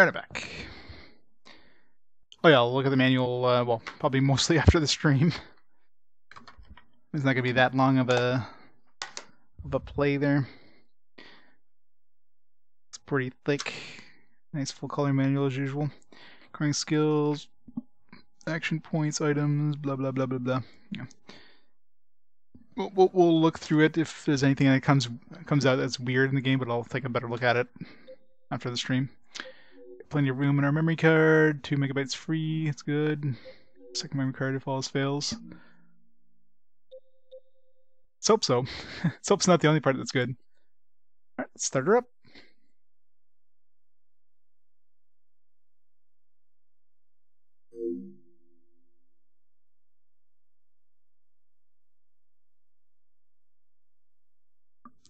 Alright, back. Oh yeah, I'll look at the manual, well, probably mostly after the stream. It's not gonna be that long of a play there. It's pretty thick. Nice full color manual as usual. Current skills, action points, items, blah blah blah blah blah. Yeah. We'll look through it if there's anything that comes out that's weird in the game, but I'll take a better look at it after the stream. Plenty of room in our memory card. 2 megabytes free. It's good. Second memory card if all else fails. Let's hope so. Let's hope it's not the only part that's good. Alright, let's start her up.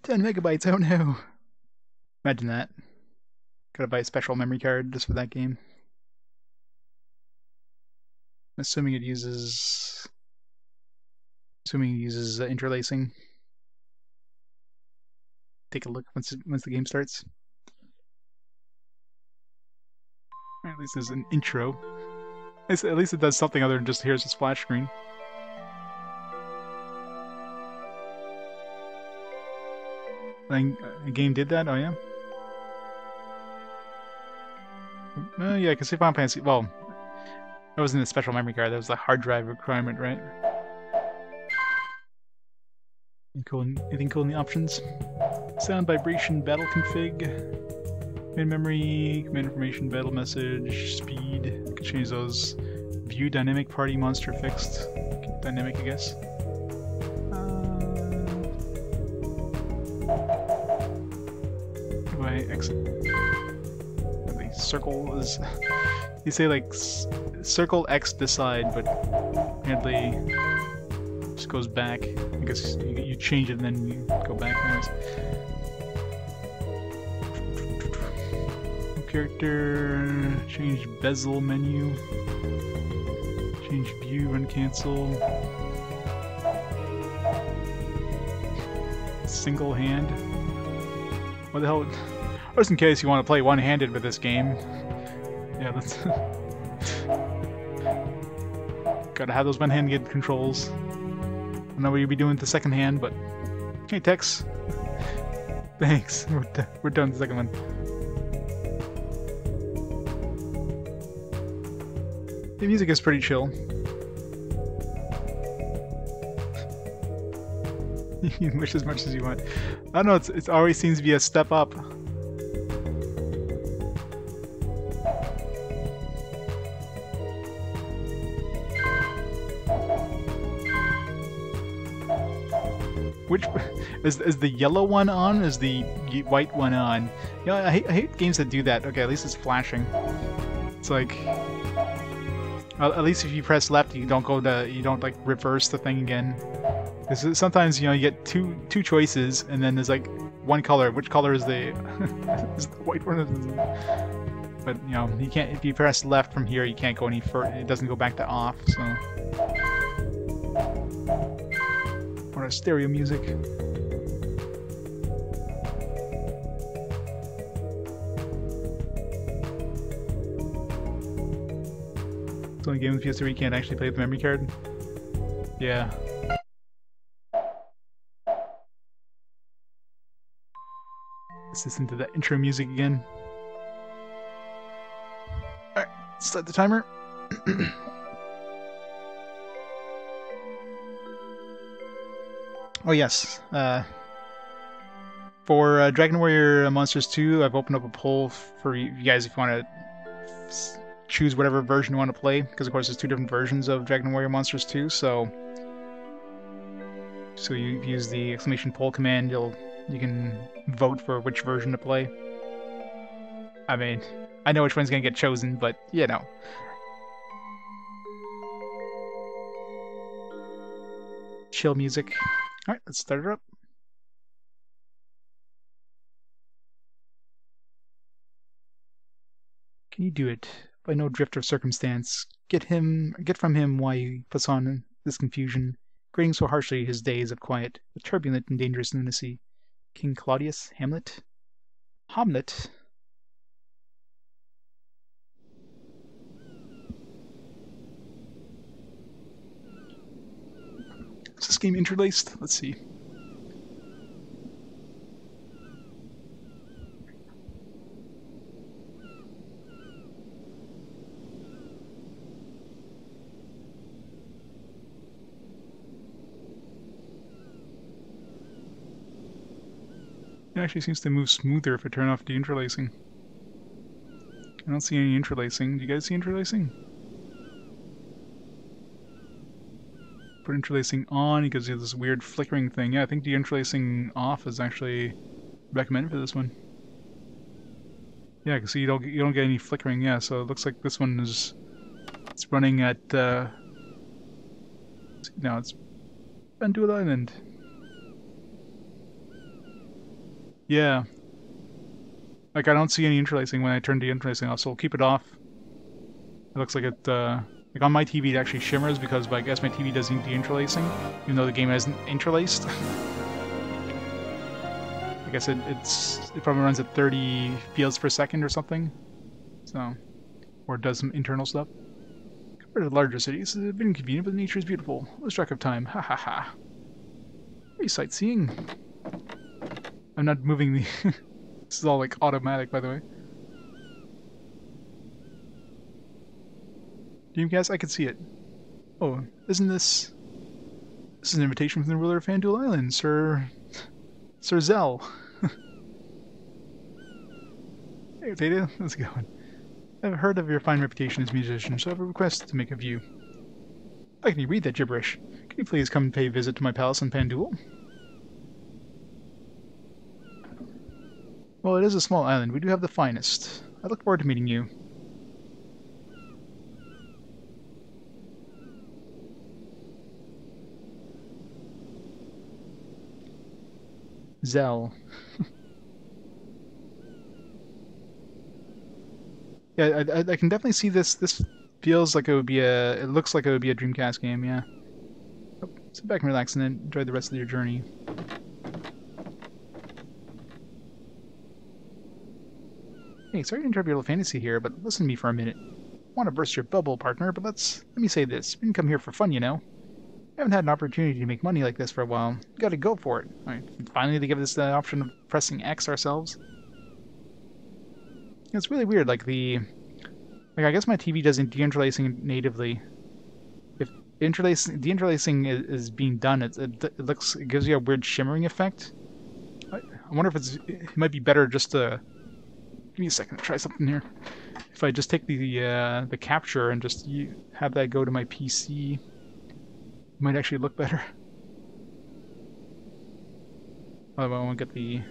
$10 megabytes, oh no. Imagine that. Gotta buy a special memory card just for that game. I'm assuming it uses interlacing. Take a look once the game starts. At least there's an intro. At least it does something other than just here's a splash screen. A game did that? Oh yeah? Yeah, I can see Final Fantasy. Well, that wasn't a special memory card, that was the hard drive requirement, right? Anything cool in the options? Sound, vibration, battle config, main memory, command information, battle message, speed. You can change those. View dynamic, party monster fixed. Dynamic, I guess. Do I exit? The circle is. You say like circle X decide, but apparently just goes back. I guess you change it and then you go back. Anyways. Character, change bezel menu, change view, run cancel, single hand. What the hell? Just in case you want to play one-handed with this game. Yeah, that's gotta have those one-handed controls. I don't know what you'd be doing with the second hand, but hey, Tex. Thanks. We're done with the second one. The music is pretty chill. You can wish as much as you want. I don't know, it always seems to be a step up. Which is the yellow one on? Is the white one on? You know, I hate games that do that. Okay, at least it's flashing. It's like, well, at least if you press left, you don't like reverse the thing again. Because sometimes you get two choices, and then there's like one color. Which color is the is the white one? But you can't. If you press left from here, you can't go any further. It doesn't go back to off. So, or stereo music. It's the only game with PS2 where you can't actually play with the memory card. Yeah. Let's listen to that intro music again. Alright, start the timer. Oh yes, for Dragon Warrior Monsters 2, I've opened up a poll for you guys if you want to choose whatever version you want to play, because of course there's 2 different versions of Dragon Warrior Monsters 2, so you use the exclamation poll command, you can vote for which version to play. I mean, I know which one's gonna get chosen, but you know. Chill music. Alright, let's start her up. Can you do it? By no drift of circumstance, get from him why he puts on this confusion, grading so harshly his days of quiet, with turbulent and dangerous lunacy. King Claudius, Hamlet? Hamlet? game interlaced? Let's see. It actually seems to move smoother if I turn off the interlacing. I don't see any interlacing. Do you guys see interlacing? Put interlacing on, you can see this weird flickering thing. Yeah, I think the interlacing off is actually recommended for this one. Yeah, I can see you don't get any flickering. Yeah, so it looks like this one is running at now it's Dual Island. Yeah. Like, I don't see any interlacing when I turn the interlacing off, so we'll keep it off. It looks like it, like on my TV it actually shimmers because I guess my TV doesn't need the interlacing, even though the game hasn't interlaced. I guess it probably runs at 30 fields per second or something. So, or it does some internal stuff. Compared to larger cities, it's been inconvenient, but nature is beautiful. Lose track of time. Ha ha ha. Are you sightseeing? I'm not moving the... This is all like automatic, by the way. Dreamcast, I can see it. Oh, isn't this... This is an invitation from the ruler of Fanduel Island, Sir Zell. Hey, Data, how's it going? I've heard of your fine reputation as a musician, so I have a request to make of you. How can you read that gibberish? Can you please come and pay a visit to my palace in Panduel? Well, it is a small island. We do have the finest. I look forward to meeting you. Zell. Yeah, I can definitely see this. This feels like it would be a... It looks like it would be a Dreamcast game, yeah. Oh, sit back and relax and then enjoy the rest of your journey. Hey, sorry to interrupt your little fantasy here, but listen to me for a minute. I want to burst your bubble, partner, but let me say this. We didn't come here for fun, you know. I haven't had an opportunity to make money like this for a while. We gotta go for it. Alright, finally they give us the option of pressing X ourselves. It's really weird, like I guess my TV doesn't deinterlacing natively. If the interlacing is being done, it gives you a weird shimmering effect. I wonder if it might be better just to... Give me a second to try something here. If I just take the capture and just have that go to my PC, it might actually look better. Although I won't get the...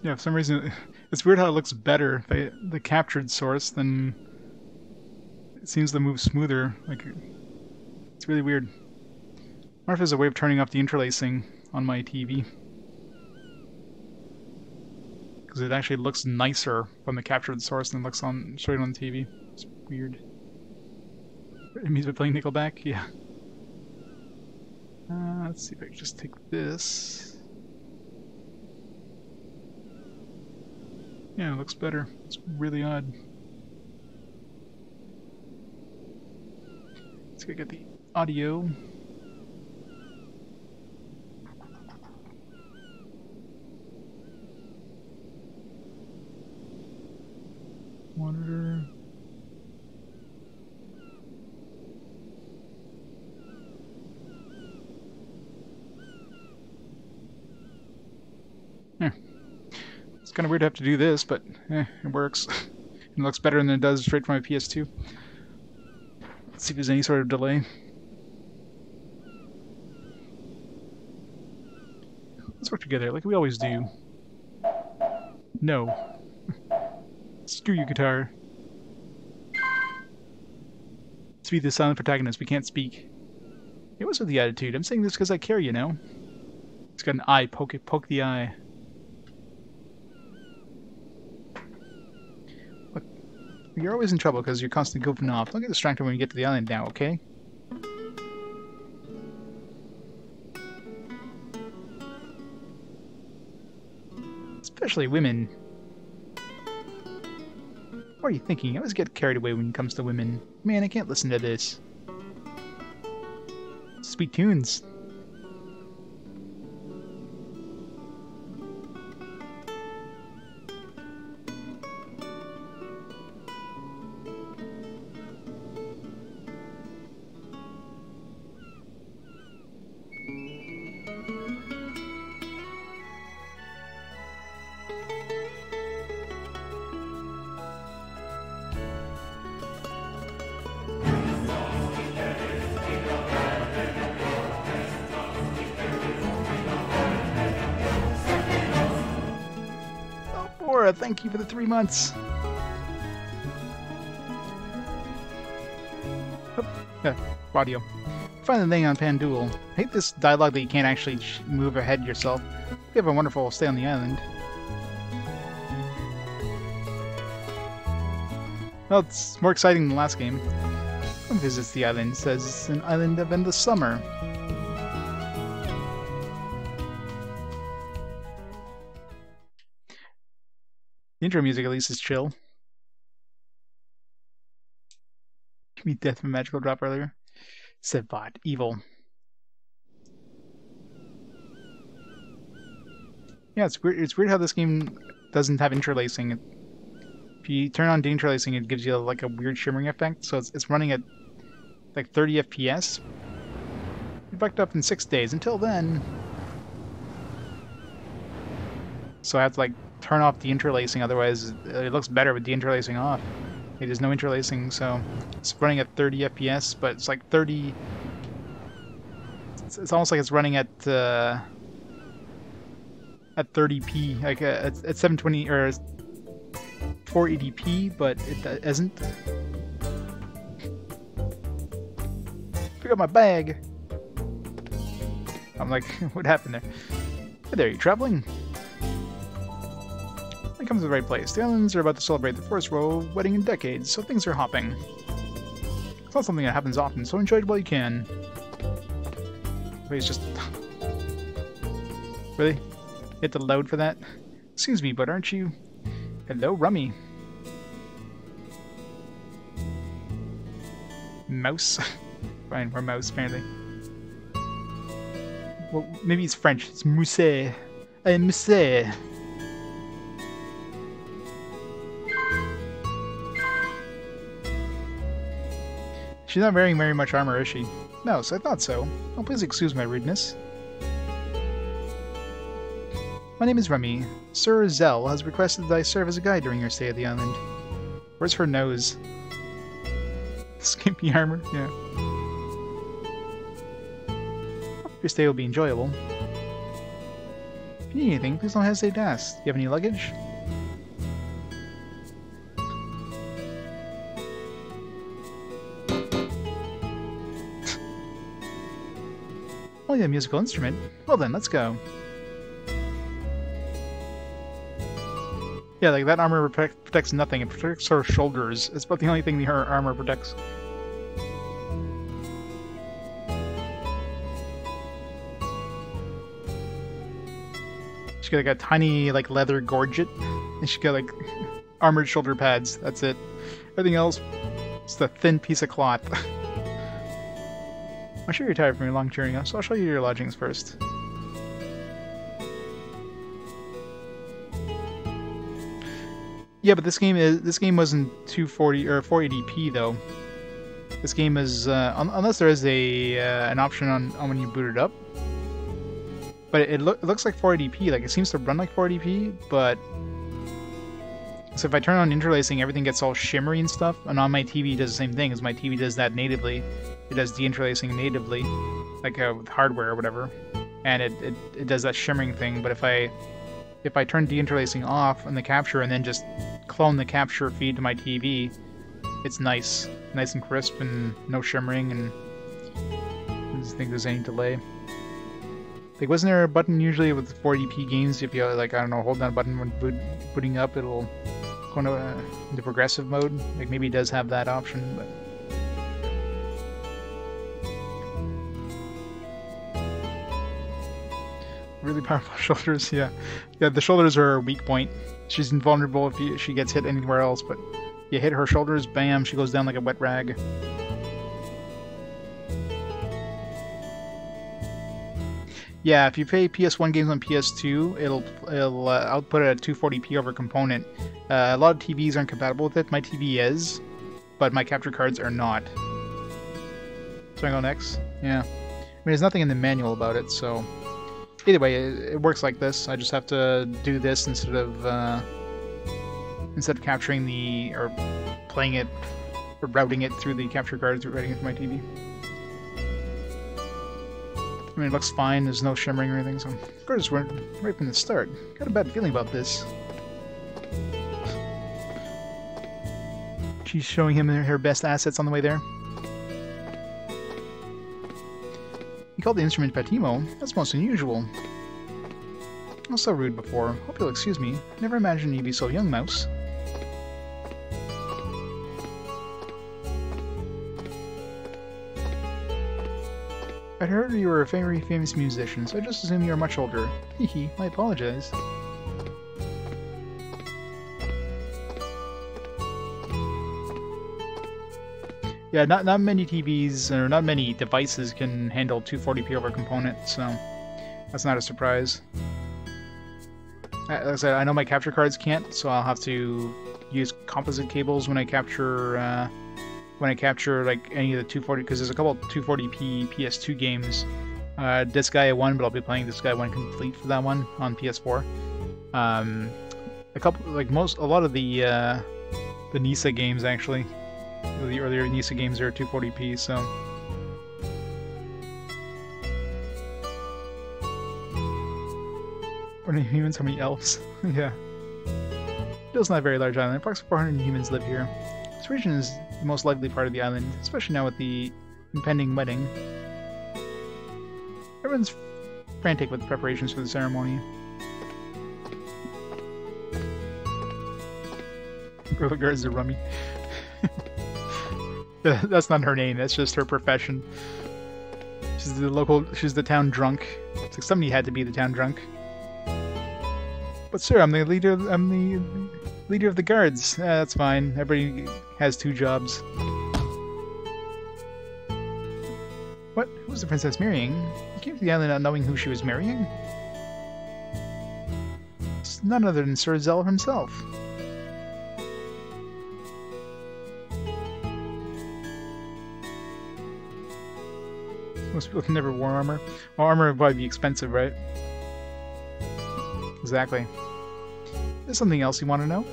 Yeah, for some reason, it's weird how it looks better. The captured source, then it seems to move smoother. Like, it's really weird. I wonder if there's a way of turning off the interlacing on my TV. Because it actually looks nicer from the captured source than it looks straight on the TV. It's weird. It means we're playing Nickelback? Yeah. Let's see if I can just take this. Yeah, it looks better. It's really odd. Let's go get the audio. Monitor. Yeah. It's kind of weird to have to do this, but it works. It looks better than it does straight from my PS2. Let's see if there's any sort of delay. Let's work together like we always do. No. Screw you, guitar. Speak the silent protagonist. We can't speak. Hey, what's with the attitude? I'm saying this because I care, you know. It's got an eye. Poke the eye. Look, you're always in trouble because you're constantly goofing off. Don't get distracted when you get to the island now, okay? Especially women. What are you thinking? I always get carried away when it comes to women. Man, I can't listen to this. Sweet tunes. Thank you for the 3 months. Oh, yeah, audio. Find the thing on Panduel. I hate this dialogue that you can't actually move ahead yourself. We have a wonderful stay on the island. Well, it's more exciting than the last game. One visits the island. It says it's an island of endless summer. The intro music at least is chill. Give me death from a magical drop earlier. Said bot. Evil. Yeah, it's weird. It's weird how this game doesn't have interlacing. If you turn on deinterlacing, it gives you like a weird shimmering effect. So it's running at like 30 FPS. It backed up in 6 days. Until then, so I have to like turn off the interlacing. Otherwise, it looks better with the interlacing off. There's no interlacing, so it's running at 30 FPS, but it's like 30. It's almost like it's running at 30p, like at 720 or 480p, but it isn't. Pick up my bag. I'm like, what happened there? Hey there, you traveling? It comes to the right place. The islands are about to celebrate the first royal wedding in decades, so things are hopping. It's not something that happens often, so enjoy it while you can. Wait, it's just... Really? You have to load for that? Excuse me, but aren't you... Hello, Rummy. Mouse? Fine, we're mouse, apparently. Well, maybe it's French. It's Mousse. Mousse. She's not wearing very much armor, is she? No, so I thought so. Oh, please excuse my rudeness. My name is Remy. Sir Zell has requested that I serve as a guide during your stay at the island. Where's her nose? Skimpy armor? Yeah. Your stay will be enjoyable. If you need anything, please don't hesitate to ask. Do you have any luggage? Only a musical instrument? Well then, let's go. Yeah, like that armor protects nothing. It protects her shoulders. It's about the only thing her armor protects. She's got like a tiny like leather gorget, and she's got like armored shoulder pads. That's it. Everything else, just a thin piece of cloth. I'm sure you're tired from your long journey, so I'll show you your lodgings first. Yeah, but this game wasn't 240 or 480p though. This game is unless there is a an option on when you boot it up. But it looks like 480p. Like it seems to run like 480p, but so if I turn on interlacing, everything gets all shimmery and stuff. And on my TV, it does the same thing, as my TV does that natively. It does deinterlacing natively, like with hardware or whatever, and it does that shimmering thing. But if I turn deinterlacing off on the capture and then just clone the capture feed to my TV, it's nice and crisp and no shimmering, and I don't think there's any delay. Like, wasn't there a button usually with 480p games? If you like, I don't know, hold down a button when booting up, it'll go into progressive mode. Like maybe it does have that option, but. really powerful shoulders, yeah. Yeah, the shoulders are her weak point. She's invulnerable if she gets hit anywhere else, but you hit her shoulders, bam, she goes down like a wet rag. Yeah, if you play PS1 games on PS2, it'll output at 240p over component. A lot of TVs aren't compatible with it. My TV is, but my capture cards are not. So I go next? Yeah. I mean, there's nothing in the manual about it, so... Either way, it works like this. I just have to do this instead of capturing the... or playing it, or routing it through the capture cards, or routing it through my TV. I mean, it looks fine, there's no shimmering or anything, so... Of course, we're right from the start. Got a bad feeling about this. She's showing him her best assets on the way there. You called the instrument Pattimo? That's most unusual. I was so rude before. Hope you'll excuse me. Never imagined you'd be so young, Mouse. I'd heard you were a very famous musician, so I just assumed you were much older. Hehe, I apologize. Yeah, not many TVs, or not many devices can handle 240p over component, so that's not a surprise. Like I said, I know my capture cards can't, so I'll have to use composite cables when I capture like any of the 240, because there's a couple of 240p PS2 games. Disgaea 1, but I'll be playing Disgaea 1 complete for that one on PS4. A lot of the NISA games actually. The earlier NISA games are 240p, so... How many humans? How many elves? Yeah. It's not a very large island. Approximately 400 humans live here. This region is the most lively part of the island, especially now with the impending wedding. Everyone's frantic with preparations for the ceremony. Girl guards are rummy. That's not her name, that's just her profession. She's the town drunk. It's like somebody had to be the town drunk. But sir, I'm the leader of the guards. That's fine. Everybody has 2 jobs. What? Who was the princess marrying? You came to the island not knowing who she was marrying? It's none other than Sir Zell himself. Most people never wore armor. Well, armor would probably be expensive, right? Exactly. There's something else you want to know?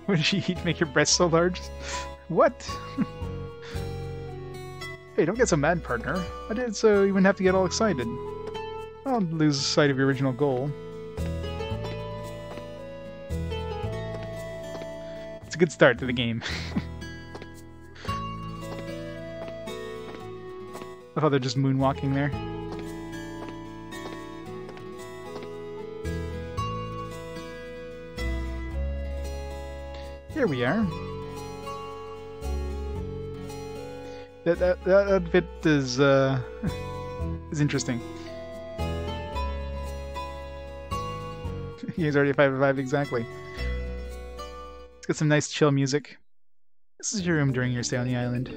What did she eat to make your breasts so large? What? Hey, don't get so mad, partner. I did it so you wouldn't have to get all excited. I'll lose sight of your original goal. It's a good start to the game. I thought they're just moonwalking there. Here we are. That bit is is interesting. He's already 5/5 exactly. Let's get some nice chill music. This is your room during your stay on the island.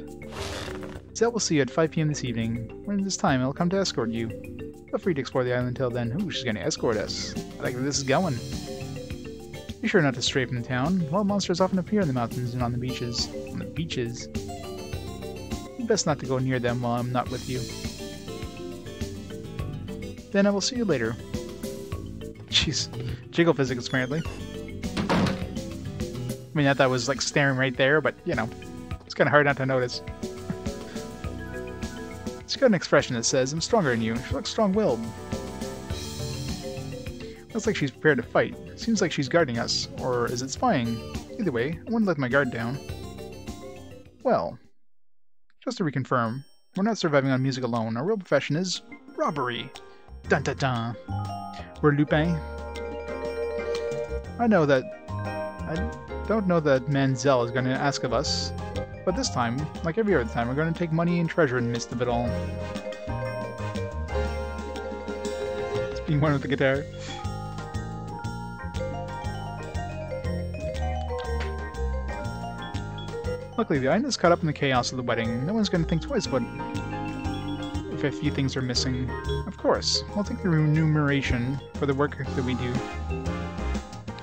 Zell will see you at 5 p.m. this evening. When it is time, I'll come to escort you. Feel free to explore the island until then. Ooh, she's gonna escort us. I like where this is going. Be sure not to stray from the town. Wild monsters often appear in the mountains and on the beaches. On the beaches? Best not to go near them while I'm not with you. Then I will see you later. Jeez. Jiggle physics, apparently. I mean, that was like staring right there, but, you know, it's kind of hard not to notice. She's got an expression that says, I'm stronger than you. She looks strong-willed. Looks like she's prepared to fight. Seems like she's guarding us. Or is it spying? Either way, I wouldn't let my guard down. Well, just to reconfirm, we're not surviving on music alone. Our real profession is robbery. Dun dun dun. We're Lupin. I don't know that man Zell is going to ask of us, but this time, like every other time, we're going to take money and treasure in the midst of it all. Being one with the guitar. Luckily, the island is caught up in the chaos of the wedding. No one's going to think twice about if a few things are missing. Of course, we'll take the remuneration for the work that we do.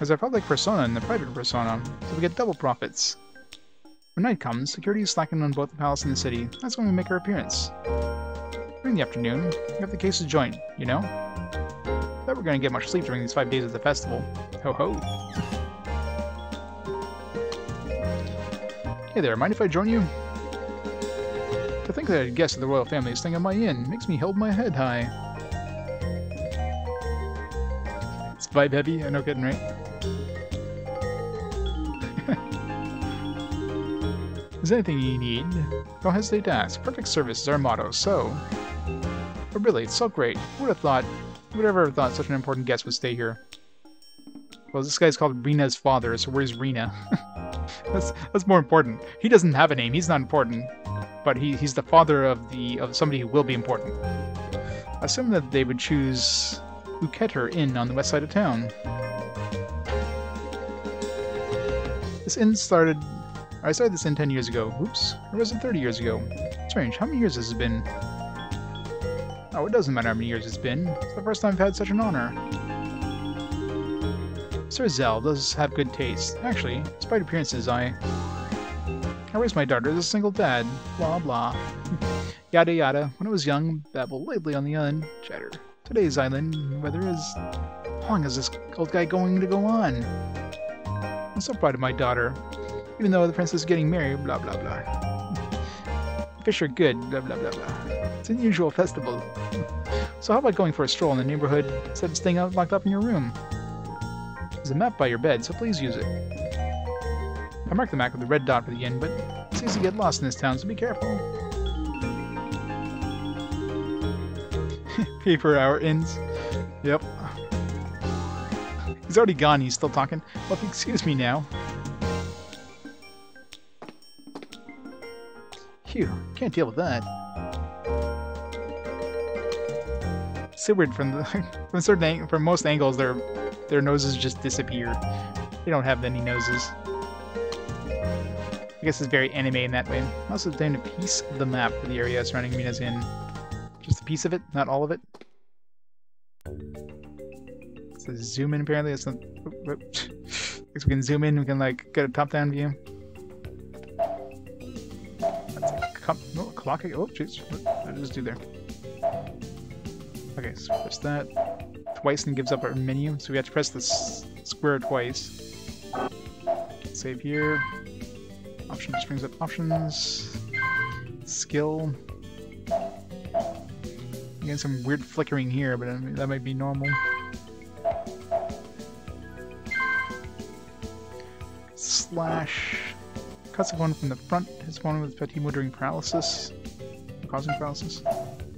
As a public persona and the private persona, so we get double profits. When night comes, security is slackened on both the palace and the city. That's when we make our appearance. During the afternoon, we have the cases joint, you know? Bet we're going to get much sleep during these 5 days of the festival. Ho ho! Hey there, mind if I join you? To think that a guest of the royal family is staying at my inn makes me hold my head high. It's vibe heavy, I know, kidding, right? Is there anything you need? Don't hesitate to ask. Perfect service is our motto, so... But really, it's so great. Who would have ever thought such an important guest would stay here? Well, this guy's called Rena's father, so where's Rena? That's more important. He doesn't have a name, he's not important. But he's the father of somebody who will be important. I assume that they would choose Uketer Inn on the west side of town. This inn started... I started this inn 10 years ago. Oops. Or was it 30 years ago? Strange, how many years has it been? Oh, it doesn't matter how many years it's been. It's the first time I've had such an honor. Sir Zell does have good taste. Actually, despite appearances, I raised my daughter as a single dad. Blah blah. Yada yada. When I was young, babble lately on the island. Chatter. Today's island weather is... How long is this old guy going to go on? I'm so proud of my daughter. Even though the princess is getting married, blah blah blah. Fish are good, blah blah blah blah. It's an unusual festival. So how about going for a stroll in the neighborhood instead of staying out locked up in your room? There's a map by your bed, so please use it. I marked the map with a red dot for the inn, but it's easy to get lost in this town, so be careful. Pay per hour inns. Yep. He's already gone, he's still talking. Well, if you excuse me now. Phew, can't deal with that. So weird from most angles, their noses just disappear. They don't have any noses. I guess it's very anime in that way. I also obtained a piece of the map for the area surrounding Mina's Inn. Just a piece of it, not all of it. It says zoom in apparently. That's not. Guess we can zoom in. We can like get a top-down view. That's a clock. Oh, jeez. What did I just do there? Okay, so press that twice and it gives up our menu. So we have to press the square twice. Save here. Options brings up options. Skill. Again, some weird flickering here, but I mean, that might be normal. Slash. Cuts one from the front. Hits one with Pattimo during paralysis. Causing paralysis.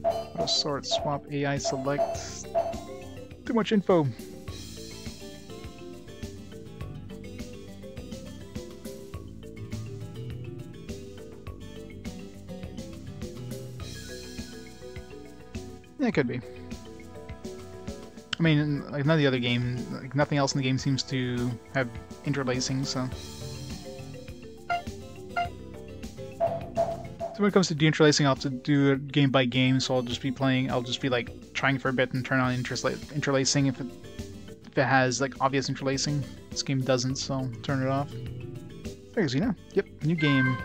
Auto sort, swap, AI select. Too much info. Yeah, it could be. I mean, like none of the other game, like nothing else in the game seems to have interlacing, so. So when it comes to deinterlacing, I'll have to do it game by game, so I'll just be like trying for a bit and turn on interlacing if it has like obvious interlacing. This game doesn't, so I'll turn it off. There's Xena. Yep, new game.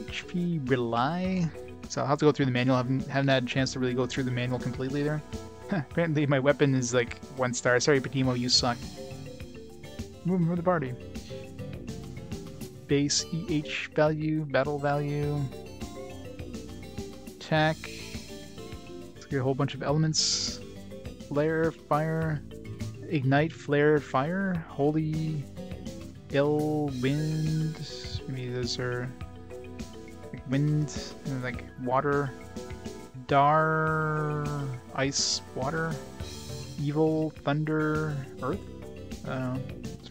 HP Rely. So I'll have to go through the manual. I haven't had a chance to really go through the manual completely there. Apparently my weapon is like 1 star. Sorry, Pattimo, you suck. Moving for the party. Base EH value, battle value, attack. Let's get a whole bunch of elements. Flare, fire, ignite, flare, fire, holy, ill, wind. Maybe those are like wind, and like water, dar, ice, water, evil, thunder, earth.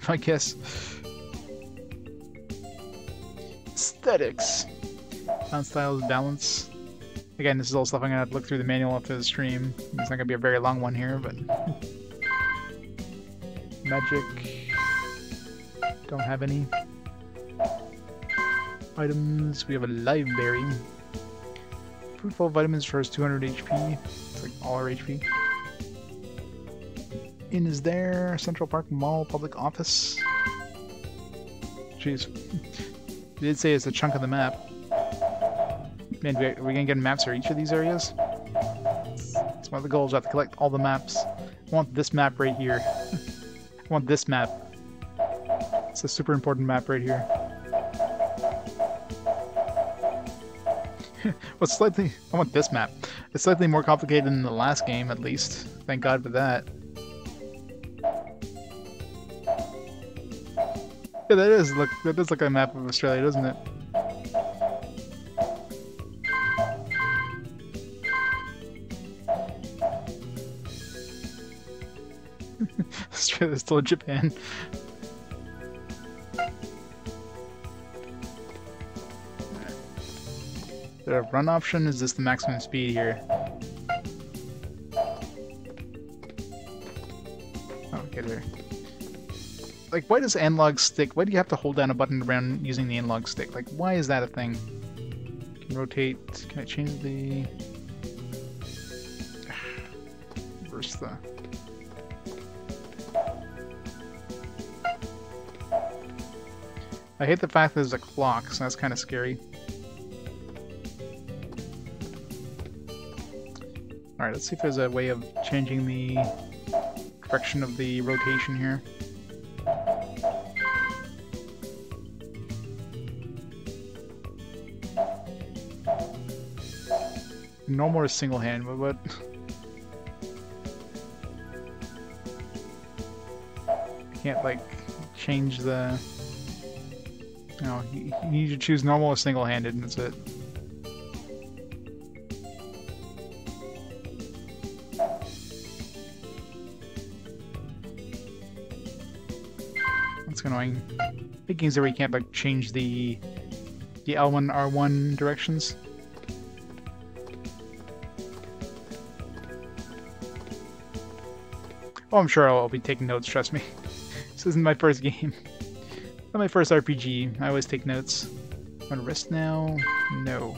I guess. Aesthetics. Sound styles, balance. Again, this is all stuff I'm gonna have to look through the manual after the stream. It's not gonna be a very long one here, but magic. Don't have any items. We have a live berry. Food full of vitamins for 200 HP. It's like all our HP. Inn is there. Central Park Mall public office. Jeez. They did say it's a chunk of the map. Man, are we gonna get maps for each of these areas? That's one of the goals. I have to collect all the maps. I want this map right here. I want this map. It's a super important map right here. What's slightly... I want this map. It's slightly more complicated than the last game, at least. Thank God for that. Yeah, that does look like a map of Australia, doesn't it? Australia's still Japan. Is there a run option? Is this the maximum speed here? Oh, okay, there. Like, why does analog stick? Why do you have to hold down a button around using the analog stick? Like, why is that a thing? Can rotate. Can I change the... Reverse the... I hate the fact that there's a clock, so that's kind of scary. Alright, let's see if there's a way of changing the direction of the rotation here. Normal or single hand, but what? I can't, like, change the... No, you need to choose normal or single-handed, and that's it. That's annoying. Big games where you can't like change the L1 R1 directions. Oh, I'm sure I'll be taking notes. Trust me. This isn't my first game. Not my first RPG. I always take notes. Want to rest now? No.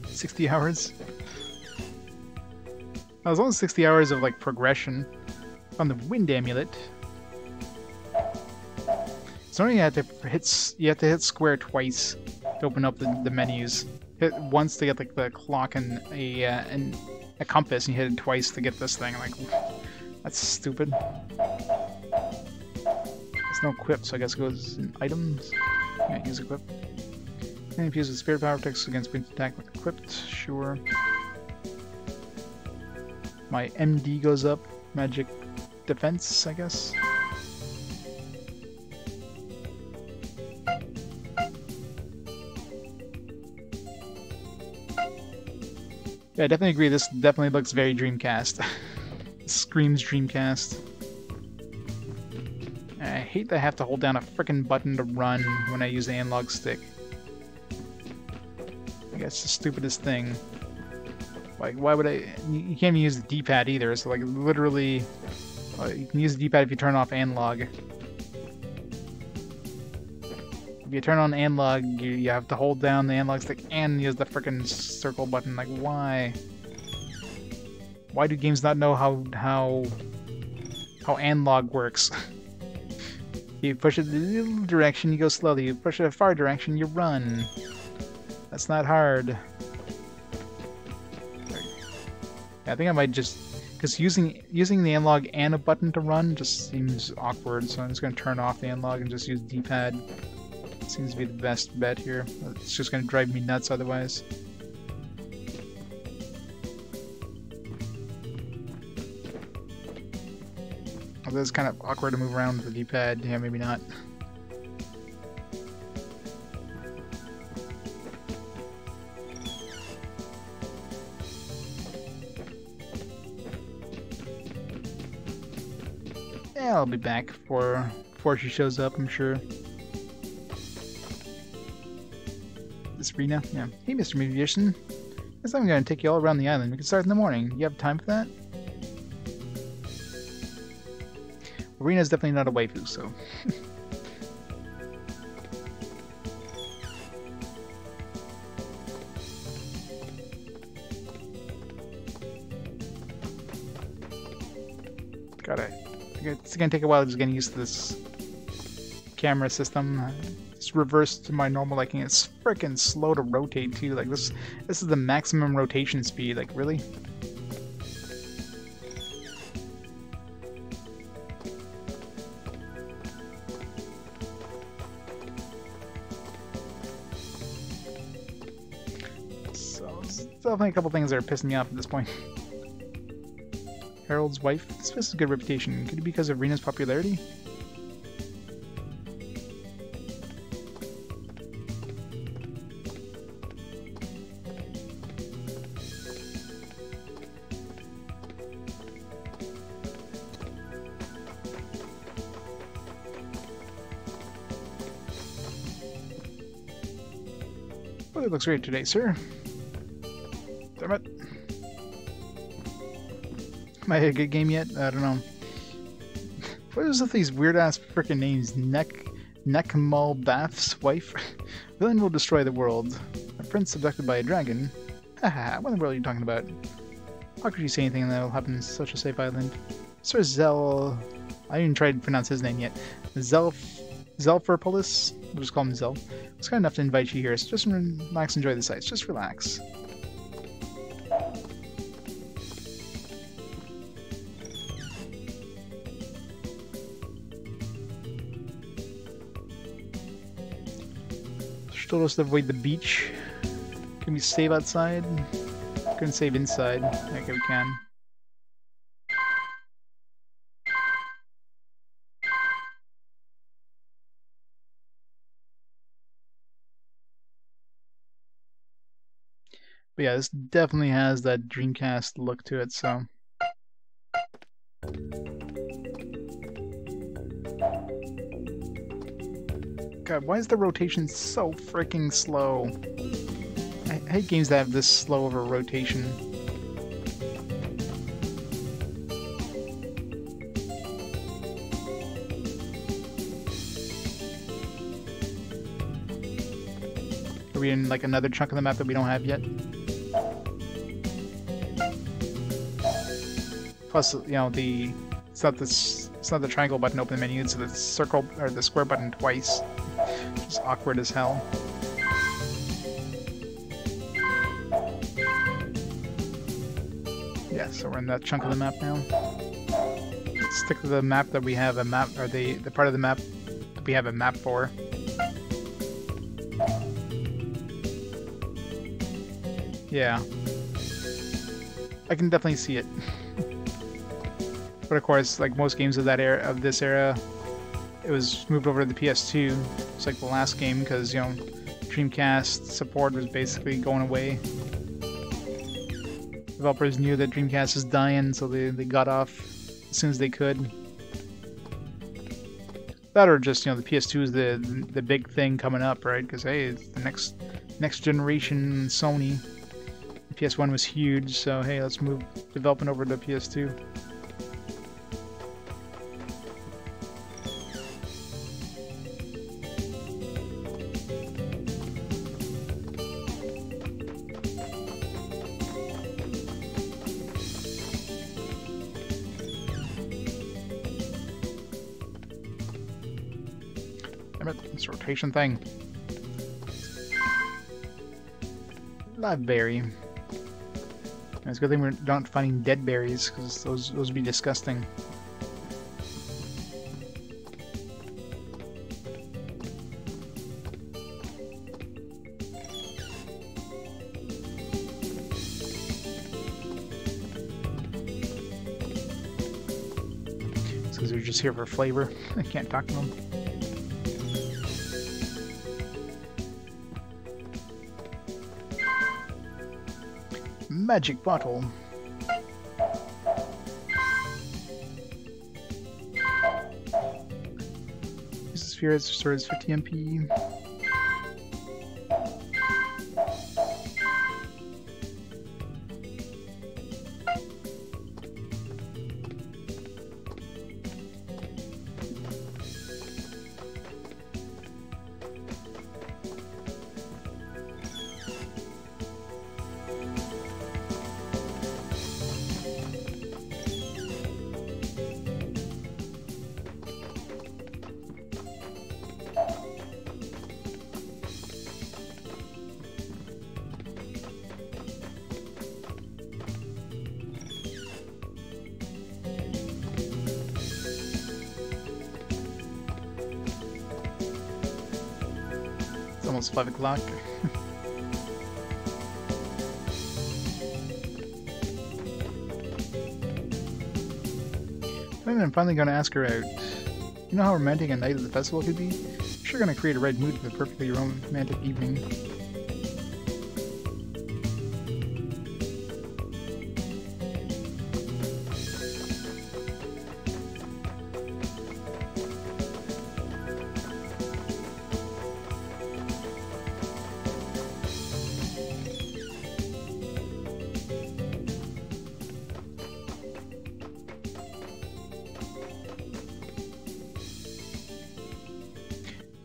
$60 That was only 60 hours of like progression on the wind amulet. So you have to hit square twice to open up the menus. Hit once to get like the clock and a compass, and you hit it twice to get this thing. Like, that's stupid. There's no equip, so I guess it goes in items. Can't use equip. And if you use the spirit power protects against being attacked when equipped, sure. My MD goes up, magic defense, I guess. Yeah, I definitely agree. This definitely looks very Dreamcast. Screams Dreamcast. I hate that I have to hold down a frickin' button to run when I use the analog stick. I guess it's the stupidest thing. Like, why would I... You can't even use the D-pad either, so like, literally... you can use the D-pad if you turn off analog. If you turn on analog, you have to hold down the analog stick and use the frickin' circle button. Like, why? Why do games not know how analog works? You push it in a little direction, you go slowly. You push it a far direction, you run. That's not hard. Yeah, I think I might just... Because using the analog and a button to run just seems awkward, so I'm just going to turn off the analog and just use D-pad. Seems to be the best bet here. It's just going to drive me nuts otherwise. Although it's kind of awkward to move around with the D-pad. Yeah, maybe not. Yeah, I'll be back before she shows up, I'm sure. This Rena? Yeah. Hey, Mr. Musician. Guess I'm gonna take you all around the island. We can start in the morning. You have time for that? Rena's definitely not a waifu, so... It's gonna take a while just getting used to this camera system. It's reversed to my normal liking. It's freaking slow to rotate too. Like this is the maximum rotation speed. Like really? So there's definitely a couple things that are pissing me off at this point. Harold's wife? This has a good reputation. Could it be because of Rena's popularity? Well, it looks great today, sir. Damn it. Am I a good game yet? I don't know. What is with these weird ass freaking names? Nekmal Bath's wife? Villain will destroy the world. A prince abducted by a dragon? Haha, what in the world are you talking about? How could you say anything that will happen in such a safe island? Sir Zel... I didn't even try to pronounce his name yet. Xelpherpolis? We'll just call him Zel. It's kind enough to invite you here, so just relax and enjoy the sights. Just relax. Told us to avoid the beach. Can we save outside? Couldn't save inside. Okay, we can. But yeah, this definitely has that Dreamcast look to it, so... God, why is the rotation so freaking slow? I hate games that have this slow of a rotation. Are we in like another chunk of the map that we don't have yet? Plus, you know, it's not the triangle button to open the menu, it's the circle or the square button twice. It's awkward as hell. Yeah, so we're in that chunk of the map now. Let's stick to the map that we have a map, or the part of the map that we have a map for. Yeah. I can definitely see it. But of course, like most games of this era, it was moved over to the PS2. It's like the last game because, you know, Dreamcast support was basically going away. Developers knew that Dreamcast was dying, so they got off as soon as they could. That or just, you know, the PS2 is the big thing coming up, right? Because hey, it's the next generation Sony. The PS1 was huge, so hey, let's move development over to PS2. This rotation thing. Live berry. It's a good thing we're not finding dead berries, because those would be disgusting. Because they're just here for flavor. I can't talk to them. Magic bottle. sphere has restores 50 MP. It's almost 5 o'clock. I'm finally going to ask her out. You know how romantic a night at the festival could be? I'm sure going to create a right mood for the perfectly romantic evening.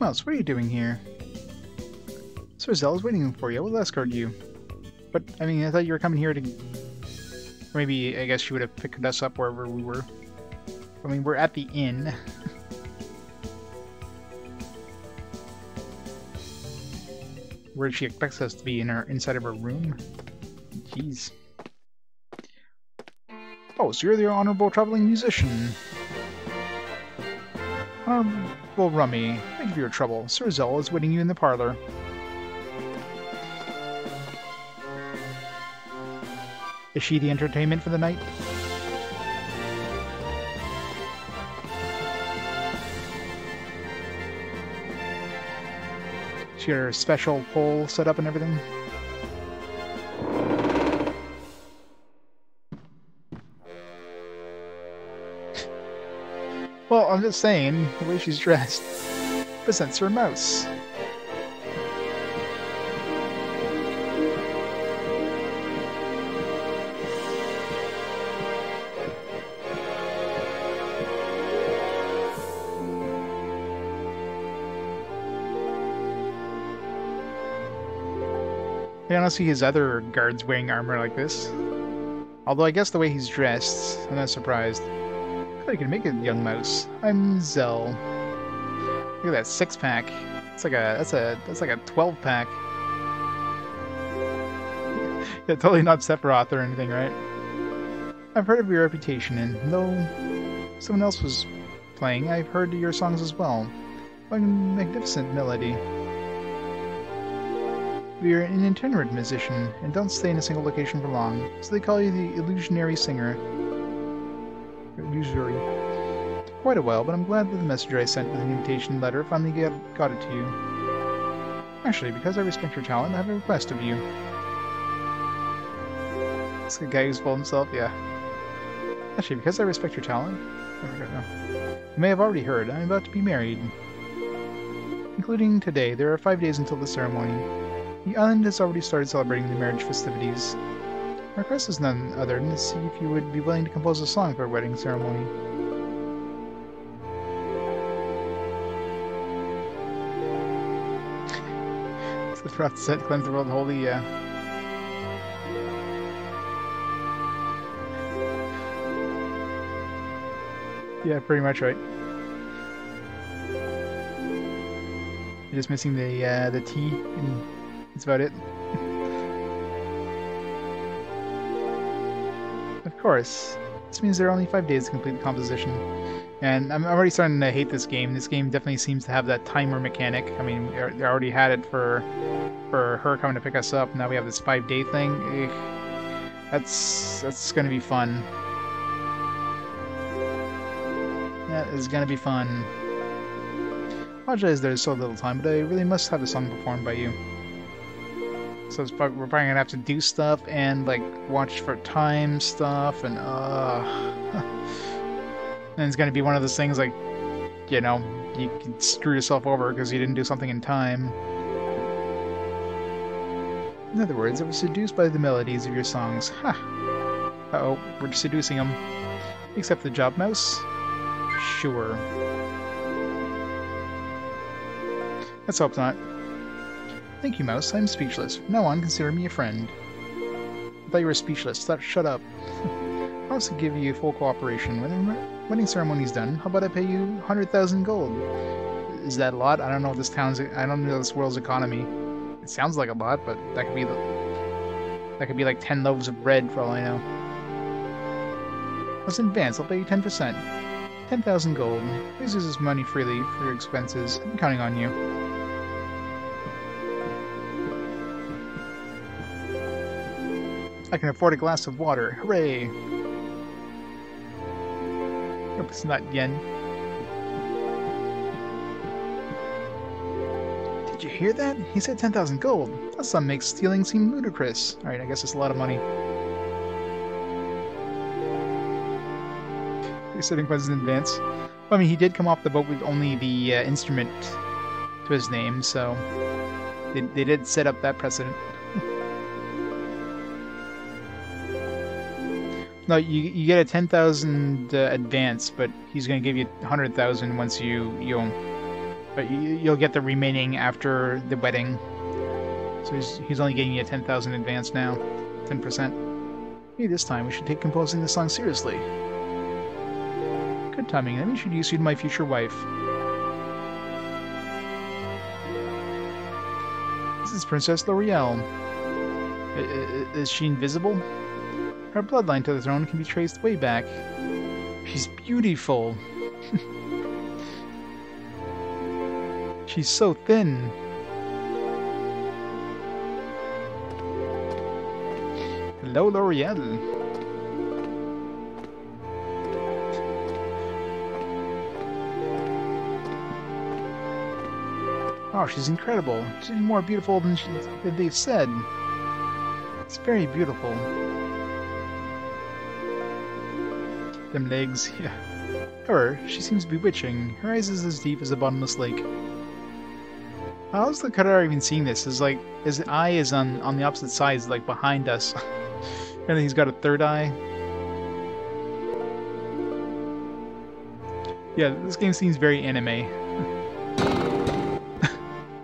Mouse, what are you doing here? Sir Zell is waiting for you. I will escort you. But, I mean, I thought you were coming here to... Maybe, I guess she would have picked us up wherever we were. I mean, we're at the inn. Where she expects us to be inside of her room? Jeez. Oh, so you're the honorable traveling musician. Honorable Rummy, thank you for your trouble. Sir Zell is waiting you in the parlor. Is she the entertainment for the night? She got her special pole set up and everything? Well, I'm just saying, the way she's dressed presents her a mouse. I don't see his other guards wearing armor like this. Although I guess the way he's dressed, I'm not surprised. I can make it, young mouse. I'm Zell. Look at that 6-pack. It's like that's like a 12-pack. Yeah, totally not Sephiroth or anything, right? I've heard of your reputation, and though someone else was playing, I've heard your songs as well. A magnificent melody. You're an itinerant musician, and don't stay in a single location for long, so they call you the illusionary singer. Illusory. Quite a while, but I'm glad that the messenger I sent with an invitation letter finally got it to you. Actually, because I respect your talent, I have a request of you. It's the guy who's full of himself, yeah. Actually, because I respect your talent... You may have already heard, I'm about to be married. Including today, there are 5 days until the ceremony. The island has already started celebrating the marriage festivities. My request is none other than to see if you would be willing to compose a song for our wedding ceremony. It's the rough set, cleanse the world holy, yeah. Yeah, pretty much right. You're just missing the T, and that's about it. Of course. This means there are only 5 days to complete the composition. And I'm already starting to hate this game. This game definitely seems to have that timer mechanic. I mean, they already had it for her coming to pick us up. Now we have this 5-day thing. Ugh. That's gonna be fun. That is gonna be fun. I apologize there's so little time, but I really must have a song performed by you. So we're probably gonna have to do stuff and like watch for time stuff and and it's gonna be one of those things like, you know, you could screw yourself over because you didn't do something in time. In other words, I was seduced by the melodies of your songs. Ha! Uh-oh, we're seducing him. Accept the job, Mouse? Sure. Let's hope not. Thank you, Mouse. I'm speechless. From now on, consider me a friend. I thought you were speechless. Shut up. I'll also give you full cooperation. When the wedding ceremony's done, how about I pay you 100,000 gold? Is that a lot? I don't know this town's... I don't know this world's economy. It sounds like a lot, but that could be... That could be like 10 loaves of bread for all I know. Let's advance. I'll pay you 10%. 10,000 gold. Please use this money freely for your expenses. I'm counting on you. I can afford a glass of water. Hooray! Nope, it's not yen. Did you hear that? He said 10,000 gold. That sum makes stealing seem ludicrous. Alright, I guess it's a lot of money. He's setting prices in advance. Well, I mean, he did come off the boat with only the instrument to his name, so they did set up that precedent. No, you get a 10,000 advance, but he's going to give you 100,000 once but you'll get the remaining after the wedding. So he's only getting you a 10,000 advance now, 10%. Hey, this time we should take composing the song seriously. Good timing. Let me introduce you to my future wife. This is Princess L'Oreal. Is she invisible? Her bloodline to the throne can be traced way back. She's beautiful. She's so thin. Hello, L'Oreal. Oh, she's incredible. She's more beautiful than they've said. It's very beautiful. Them legs, yeah. However, she seems bewitching. Her eyes is as deep as a bottomless lake. How's the cutter even seeing this? Is like his eye is on the opposite side, like behind us. And he's got a third eye. Yeah, this game seems very anime.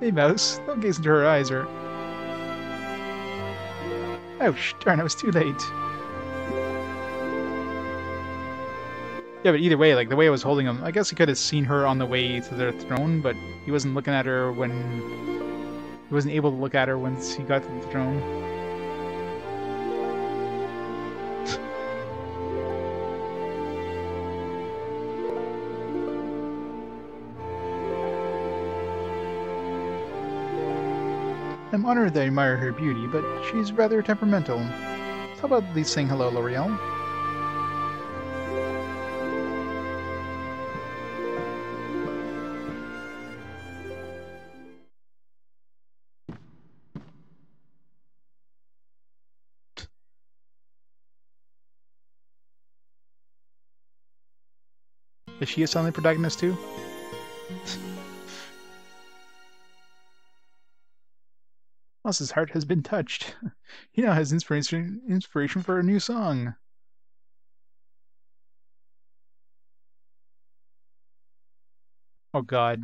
Hey Mouse, don't gaze into her eyes or... Ouch, darn, I was too late. Yeah, but either way, like, the way I was holding him, I guess he could have seen her on the way to their throne, but he wasn't looking at her when... He wasn't able to look at her once he got to the throne. I'm honored that I admire her beauty, but she's rather temperamental. How about at least saying hello, L'Oreal? Is she a silent protagonist too? Moss's heart has been touched. He now has inspiration for a new song. Oh God.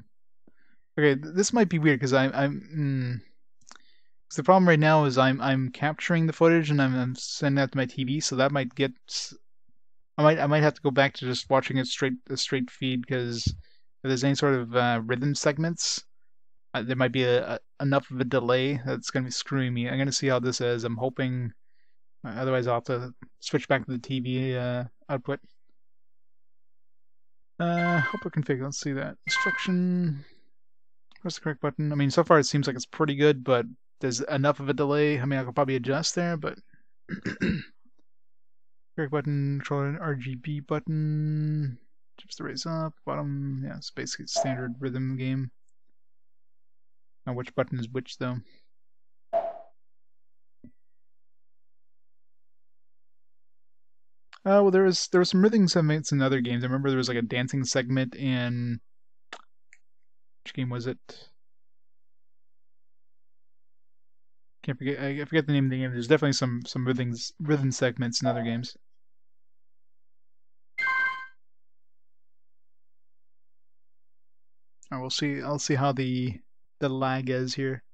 Okay, this might be weird because cause the problem right now is I'm capturing the footage and I'm sending that to my TV, so that might get. I might have to go back to just watching it a straight feed because if there's any sort of rhythm segments. There might be enough of a delay that's going to be screwing me. I'm going to see how this is. I'm hoping... otherwise I'll have to switch back to the TV output. Helper config. Let's see that. Instruction... Press the correct button. I mean, so far it seems like it's pretty good, but there's enough of a delay. I mean, I could probably adjust there, but... correct button, control RGB button... Chips to raise up, bottom... Yeah, it's basically a standard rhythm game. Now, which button is which, though? Well, there was some rhythm segments in other games. I remember there was like a dancing segment in Which game was it? Can't forget. I forget the name of the game. There's definitely some rhythm segments in other games. We'll see. I'll see how the lag is here.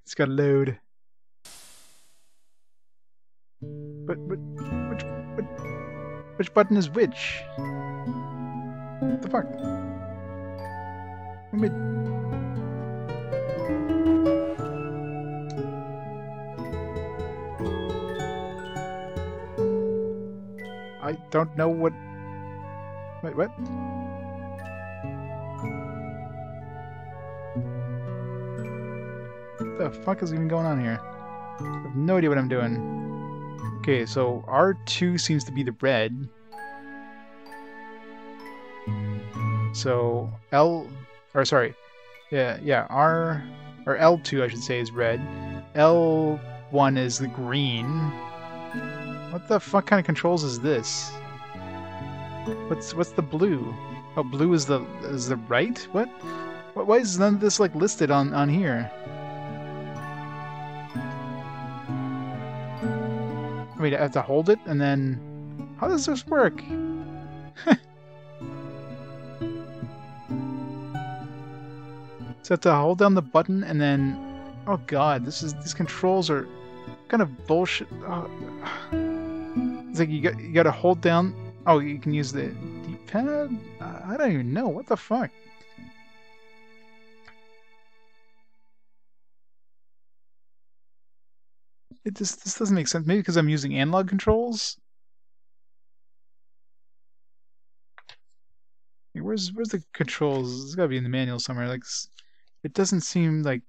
It's got to load. But which button is which? What the fuck? I don't know what. Wait, what? What the fuck is even going on here? I have no idea what I'm doing. Okay, so R2 seems to be the red. So L2 I should say is red. L1 is the green. What the fuck kind of controls is this? What's the blue? Oh, blue is the right? What? Why is none of this like listed on here? Wait, I have to hold it and then how does this work? So I have to hold down the button and then oh god, these controls are kind of bullshit. Oh. It's like you got to hold down. Oh, you can use the D-pad? I don't even know. What the fuck? This doesn't make sense. Maybe because I'm using analog controls? Where's the controls? It's gotta be in the manual somewhere. Like, it doesn't seem like...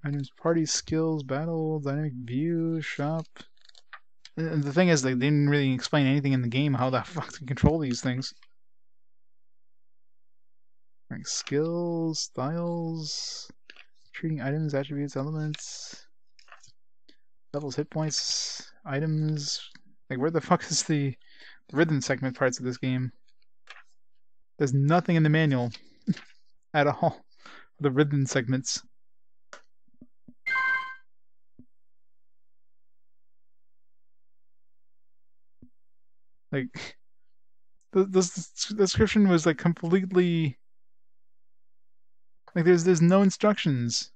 Items, party, skills, battle, dynamic view, shop. And the thing is, they didn't really explain anything in the game how the fuck to control these things. Like skills, styles, treating items, attributes, elements, levels, hit points, items. Like, where the fuck is the rhythm segment parts of this game? There's nothing in the manual at all. The rhythm segments. Like, the description was like completely like there's no instructions.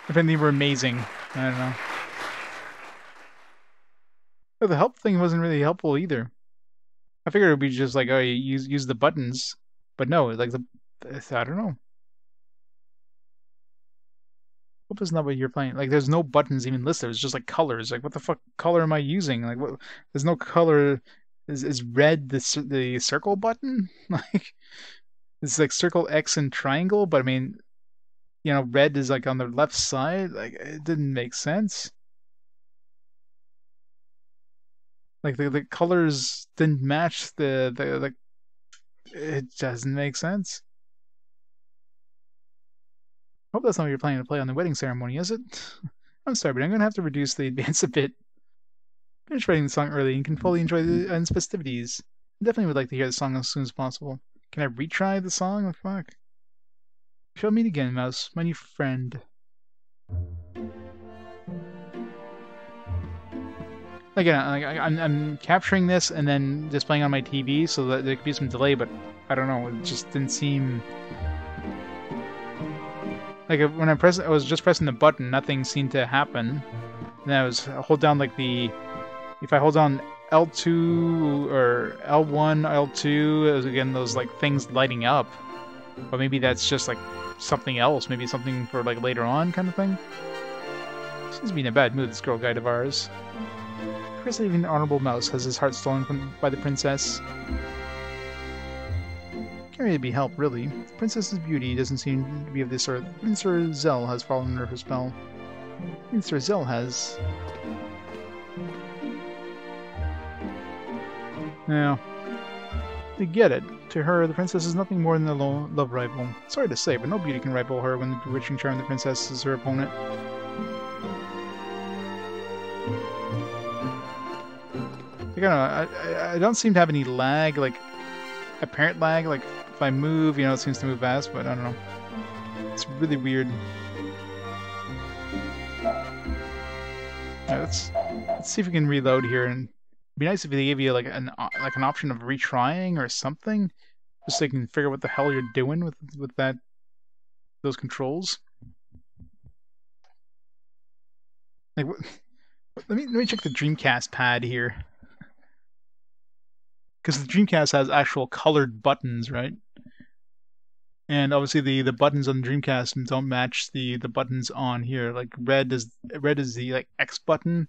If they were amazing, I don't know. But the help thing wasn't really helpful either. I figured it would be just like, oh, you use the buttons, but no, like I don't know. Hope is not what you're playing. Like, there's no buttons even listed. It's just like colors. Like, what the fuck color am I using? Like, what? There's no color. Is red the circle button? Like, it's like circle, X, and triangle. But I mean, you know, red is like on the left side. Like, it didn't make sense. Like the colors didn't match the. It doesn't make sense. Hope that's not what you're planning to play on the wedding ceremony, is it? I'm sorry, but I'm gonna have to reduce the advance a bit. Finish writing the song early and can fully enjoy the its festivities. I definitely would like to hear the song as soon as possible. Can I retry the song? What the fuck? Shall meet again, Mouse, my new friend. Again, I'm capturing this and then displaying on my TV so that there could be some delay, but I don't know. It just didn't seem like when I was just pressing the button, nothing seemed to happen. And I hold down like if I hold on L2 or L1, L2, it was again those like things lighting up. But maybe that's just like something else, maybe something for like later on kind of thing. Seems to be in a bad mood, this girl guide of ours. Chris, even the Honorable Mouse has his heart stolen by the princess. Can't really be helped, really. The princess's beauty doesn't seem to be of this earth. Prince Zell has fallen under her spell. Prince Zell has... Now, to get it, to her, the princess is nothing more than a love rival. Sorry to say, but no beauty can rival her when the bewitching charm of the princess is her opponent. I don't seem to have any lag, like apparent lag. Like if I move, you know, it seems to move fast, but I don't know. It's really weird. Right, let's see if we can reload here, and it'd be nice if they gave you like an option of retrying or something, just so you can figure out what the hell you're doing with those controls. Like, let me check the Dreamcast pad here. Because the Dreamcast has actual colored buttons, right? And obviously the buttons on the Dreamcast don't match the buttons on here. Like red is the like X button,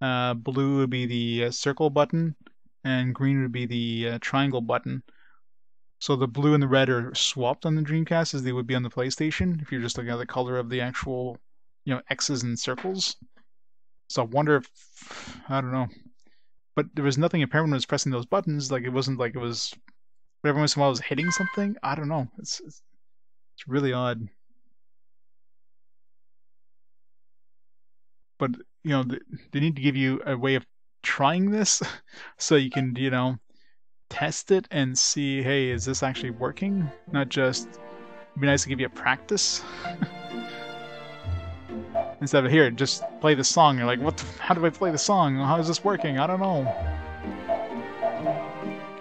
blue would be the circle button, and green would be the triangle button. So the blue and the red are swapped on the Dreamcast as they would be on the PlayStation if you're just looking at the color of the actual, you know, X's and circles. So I wonder if, I don't know. But there was nothing apparent when I was pressing those buttons. Like it wasn't like it was. But every once in a while I was hitting something. I don't know. It's really odd. But you know they need to give you a way of trying this, so you can, you know, test it and see. Hey, is this actually working? Not just. It'd be nice to give you a practice. Instead of here, just play the song. You're like, what? How do I play the song? How is this working? I don't know.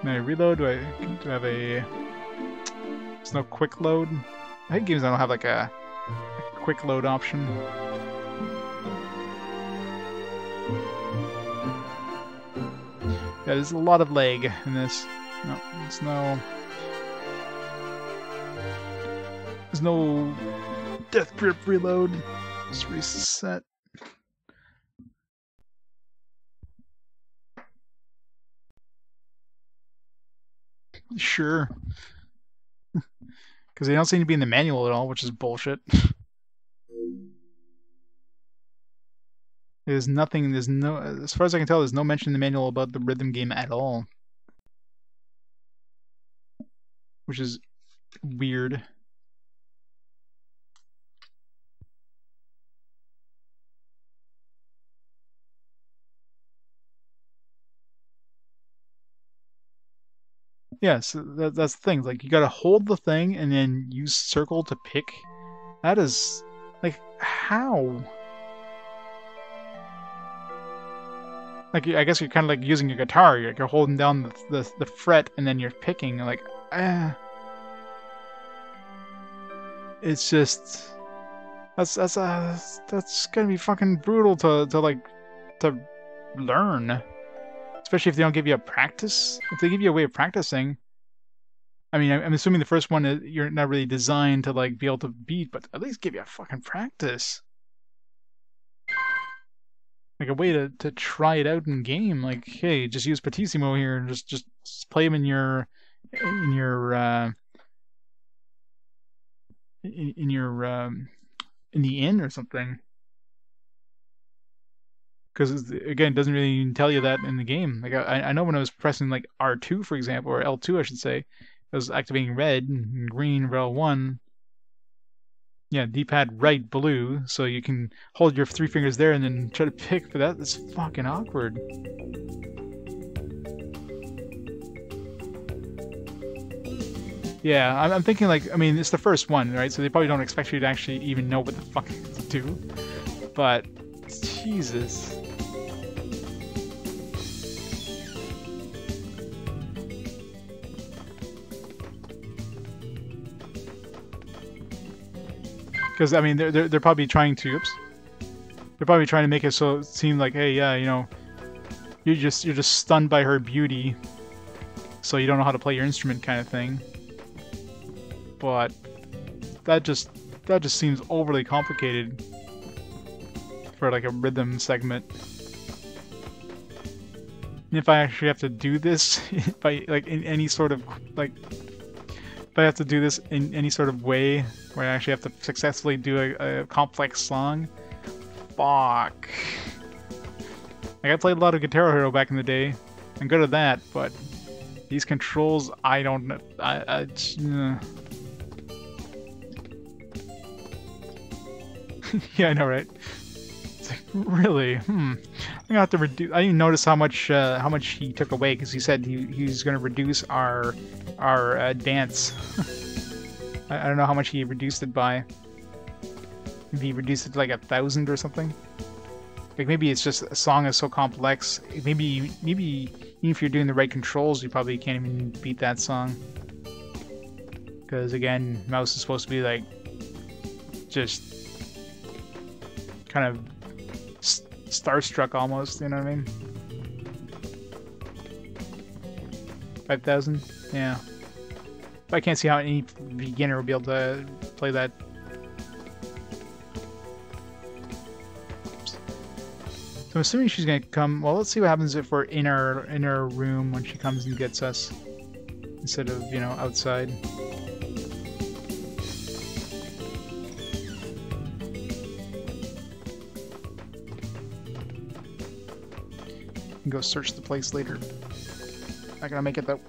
Can I reload? Do I have a? There's no quick load. I hate games that don't have like a quick load option. Yeah, there's a lot of lag in this. No, there's no death grip reload. Just reset. Sure. Because they don't seem to be in the manual at all, which is bullshit. There's nothing, as far as I can tell, there's no mention in the manual about the rhythm game at all. Which is weird. Yeah, so that's the thing. Like, you gotta hold the thing and then use circle to pick. That is, like, how? Like, I guess you're kind of like using your guitar. You're holding down the fret and then you're picking. Like, it's just that's gonna be fucking brutal to learn. Especially if they don't give you a practice. If they give you a way of practicing, I mean, I'm assuming the first one you're not really designed to like be able to beat, but at least give you a fucking practice, like a way to try it out in game. Like, hey, just use Pattimo here and just play him in your in the inn or something. Because again, it doesn't really even tell you that in the game. Like I know when I was pressing like R2, for example, or L2, I should say, I was activating red and green for L1. Yeah, D-pad right, blue, so you can hold your 3 fingers there and then try to pick. But that's fucking awkward. Yeah, I'm thinking like, I mean, it's the first one, right? So they probably don't expect you to actually even know what the fuck to do. But Jesus. Because I mean, they're probably trying to. Oops. They're probably trying to make it so it seem like, hey, yeah, you know, you're just stunned by her beauty, so you don't know how to play your instrument, kind of thing. But that just seems overly complicated for like a rhythm segment. And if I actually have to do this by like in any sort of like. If I have to do this in any sort of way where I actually have to successfully do a complex song, fuck. Like I played a lot of Guitar Hero back in the day, I'm good at that, but these controls, I don't know. Yeah, I know, right? It's like, really? I'm gonna have to reduce. I didn't notice how much he took away because he said he's gonna reduce our dance. I don't know how much he reduced it by. Maybe he reduced it to like 1,000 or something. Like maybe it's just a song is so complex. Maybe even if you're doing the right controls, you probably can't even beat that song. Because again, mouse is supposed to be like just kind of starstruck almost. You know what I mean? 5,000, yeah. But I can't see how any beginner would be able to play that. So I'm assuming she's gonna come. Well, let's see what happens if we're in our room when she comes and gets us, instead of, you know, outside. We can go search the place later. Not gonna make it though.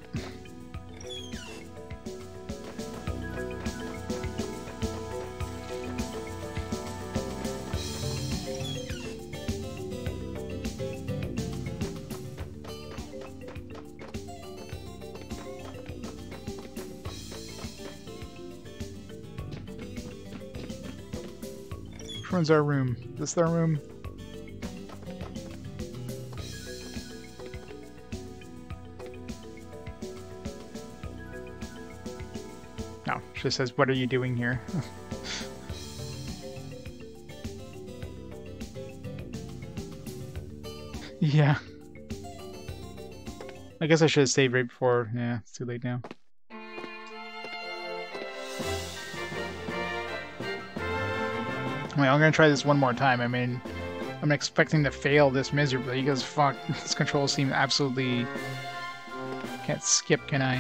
Which one's our room? Is this our room? No, she just says, "What are you doing here?" Yeah. I guess I should have saved right before. Yeah, it's too late now. Well, I'm gonna try this one more time. I mean, I'm expecting to fail this miserably because fuck, this control seems absolutely... Can't skip, can I?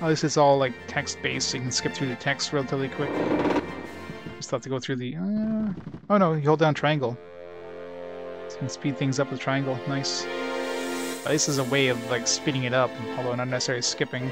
At least it's all like text-based, so you can skip through the text relatively quick. Just have to go through the... Oh no, you hold down triangle. So you can speed things up with triangle. Nice. But this is a way of like speeding it up, although not necessarily skipping.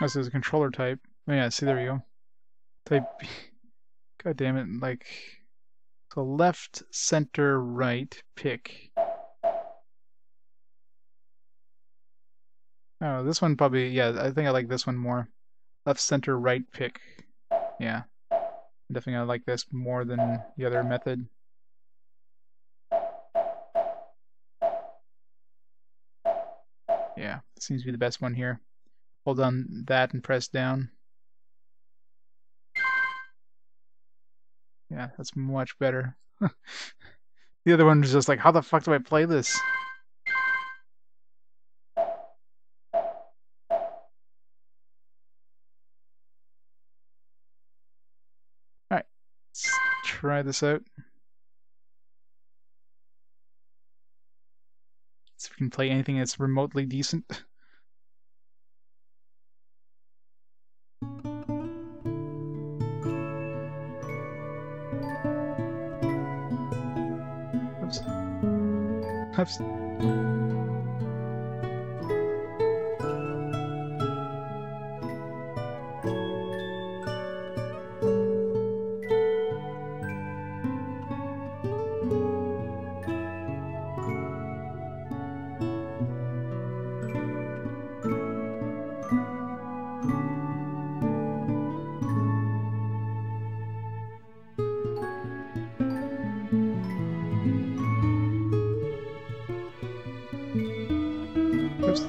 This is a controller type. Oh yeah, see, there we go. Type B. God damn it, like... So left, center, right, pick. Oh, this one probably... Yeah, I think I like this one more. Left, center, right, pick. Yeah. Definitely I like this more than the other method. Yeah, seems to be the best one here. Hold on that and press down. Yeah, that's much better. The other one was just like, how the fuck do I play this? Alright, let's try this out. See if we can play anything that's remotely decent. Oops. Oops. Oops.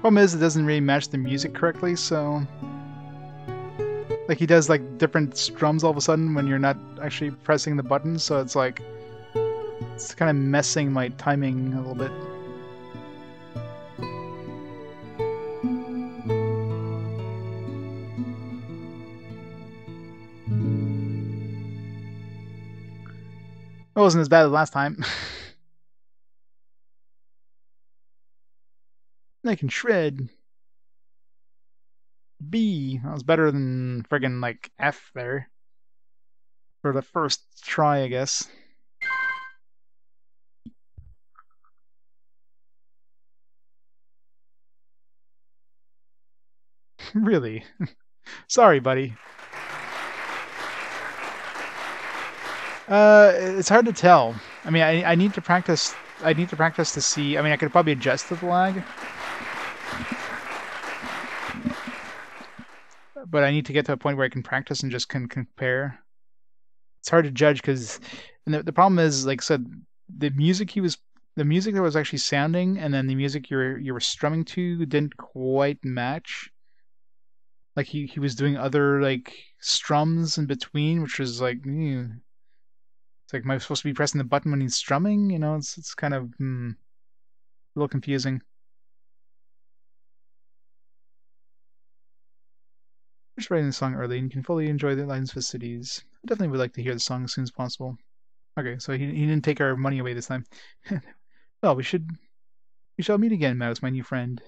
Problem is, it doesn't really match the music correctly, so... Like, he does, like, different strums all of a sudden when you're not actually pressing the buttons, so it's like... It's kind of messing my timing a little bit. It wasn't as bad as last time. I can shred. B. That was better than friggin' like F there. For the first try, I guess. Really? Sorry, buddy. It's hard to tell. I mean, I need to practice. I need to practice to see. I mean, I could probably adjust the lag, but I need to get to a point where I can practice and just can compare. It's hard to judge because the problem is, like I said, the music that was actually sounding, and then the music you were strumming to didn't quite match. Like he was doing other like strums in between, which was like, it's like, am I supposed to be pressing the button when he's strumming? You know, it's kind of a little confusing. Just writing the song early and you can fully enjoy the line's festivities. I definitely would like to hear the song as soon as possible. Okay, so he didn't take our money away this time. Well, we shall meet again, Mouse, my new friend.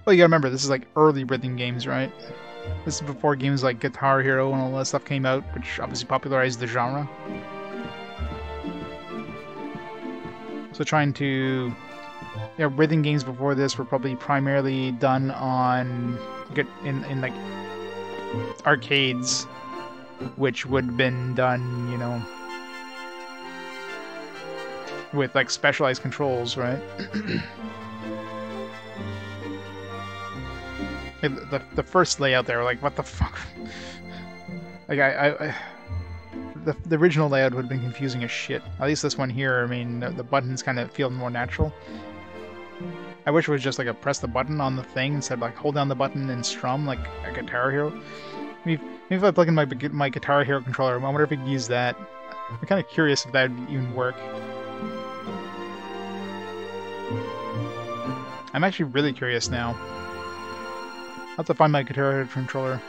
Well, you gotta remember, this is like early rhythm games, right? This is before games like Guitar Hero and all that stuff came out, which obviously popularized the genre. So trying to... Yeah, rhythm games before this were probably primarily done on... in like, arcades, which would have been done, you know, with like specialized controls, right? The first layout there, like, what the fuck? Like, the original layout would have been confusing as shit. At least this one here, I mean, the buttons kind of feel more natural. I wish it was just like a press the button on the thing instead of like hold down the button and strum like a Guitar Hero. Maybe if I plug in my Guitar Hero controller, I wonder if I could use that. I'm kind of curious if that would even work. I'm actually really curious now. I'll have to find my Guitar Hero controller.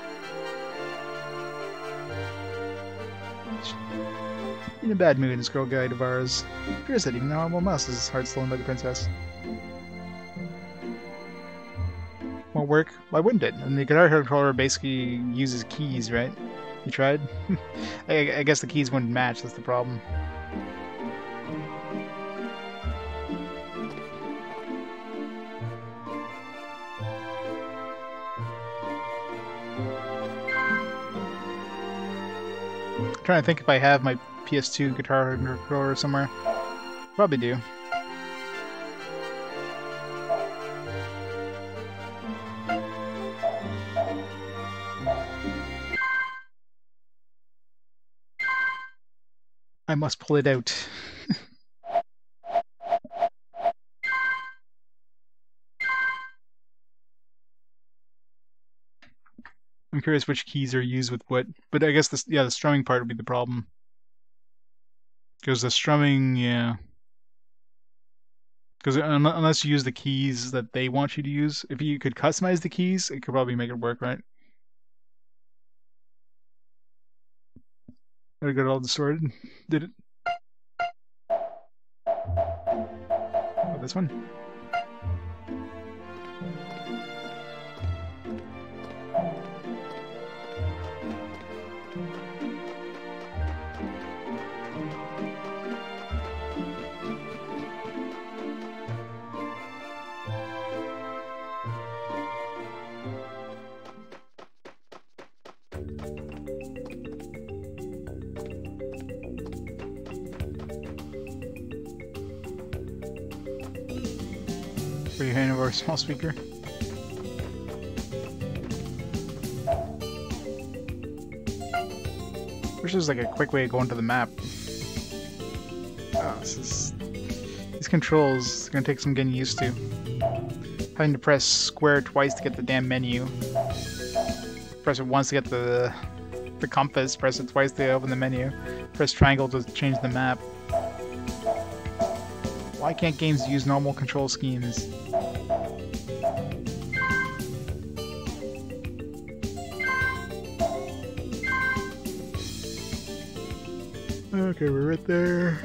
In a bad mood, this girl guide of ours appears that even the honorable mouse is hard stolen by the princess. Won't work? Why wouldn't it? And the Guitar Hero controller basically uses keys, right? You tried? I guess the keys wouldn't match, that's the problem. I'm trying to think if I have my PS2 Guitar Hero controller somewhere. Probably do. I must pull it out. I'm curious which keys are used with what, but I guess the strumming part would be the problem. Because the strumming, yeah. Because unless you use the keys that they want you to use, if you could customize the keys, it could probably make it work, right? I got it all distorted. Did it? Oh, this one? For your hand over a small speaker. Wish there's like a quick way of going to the map. These controls are gonna take some getting used to. Having to press square twice to get the damn menu. Press it once to get the compass, press it twice to open the menu. Press triangle to change the map. Why can't games use normal control schemes? Okay, we're right there.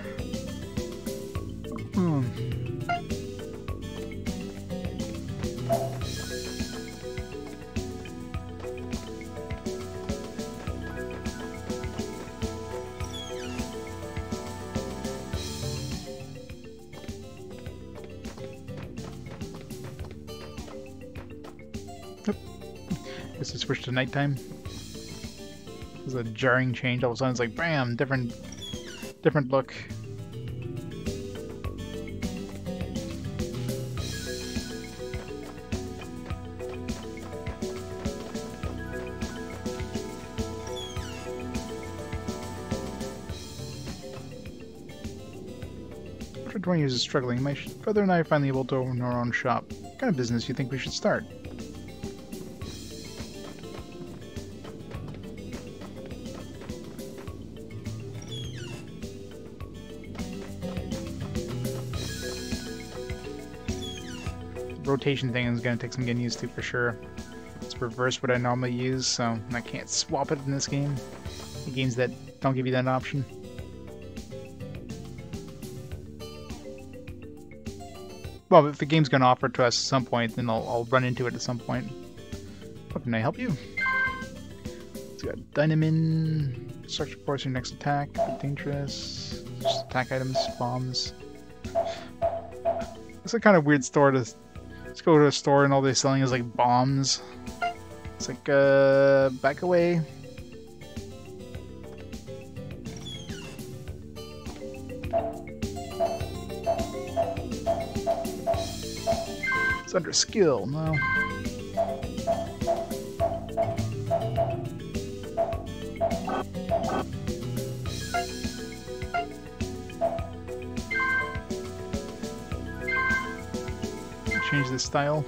Guess it switched to nighttime. It was a jarring change. All of a sudden, it's like, bam, different look. After 20 years of struggling, my brother and I are finally able to own our own shop. What kind of business do you think we should start? Rotation thing is going to take some getting used to for sure. It's reverse what I normally use, so I can't swap it in this game. The games that don't give you that option. Well, if the game's going to offer it to us at some point, then I'll run into it at some point. How can I help you? It's got Dynamine, structure force your next attack, dangerous, just attack items, bombs. It's a kind of weird store to... Let's go to a store and all they're selling is like bombs. It's like, back away. It's under skill, no. Change the style.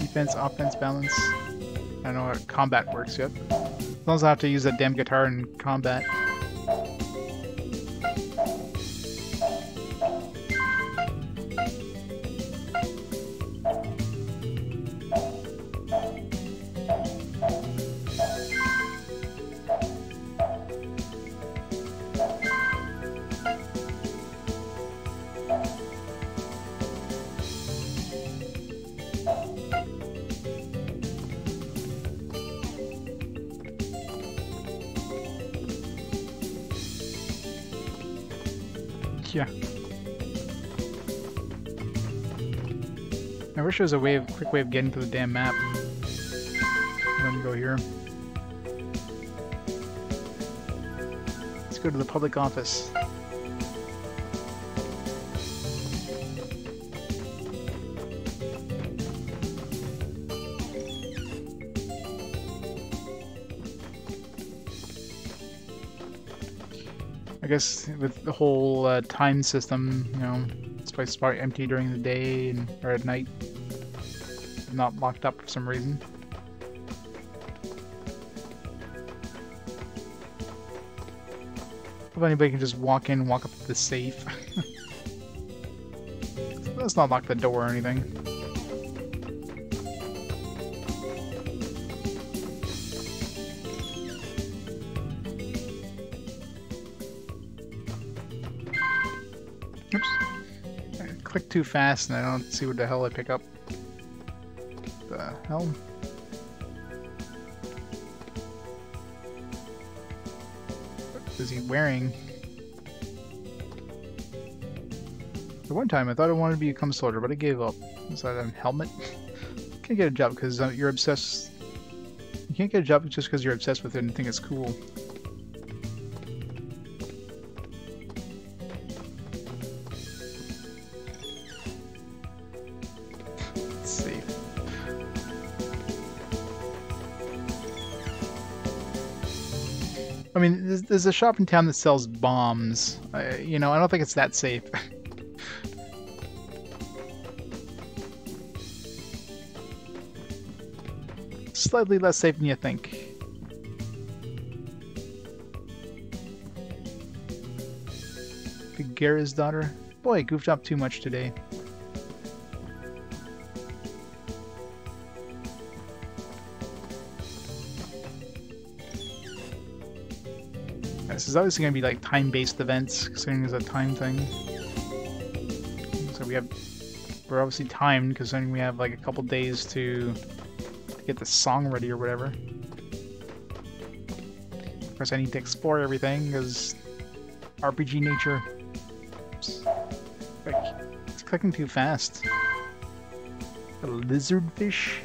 Defense, offense, balance. I don't know how combat works yet. As long as I have to use that damn guitar in combat. Yeah. I wish there was a quick way of getting to the damn map. Let me go here. Let's go to the public office. I guess with the whole time system, you know, this place is probably empty during the day or at night. Not locked up for some reason. If anybody can just walk in, walk up to the safe. Let's not lock the door or anything. Oops. I clicked too fast and I don't see what the hell I pick up. The hell? What is he wearing? At one time I thought I wanted to become a soldier, but I gave up. Is that a helmet? Can't get a job because you're obsessed. You can't get a job just because you're obsessed with it and think it's cool. I mean, there's a shop in town that sells bombs. You know, I don't think it's that safe. Slightly less safe than you think. Figuere's daughter. Boy, I goofed up too much today. This is obviously going to be like time-based events, considering there's a time thing. So we're obviously timed, considering we have like a couple days to get the song ready or whatever. Of course, I need to explore everything because RPG nature. It's clicking too fast. A lizardfish?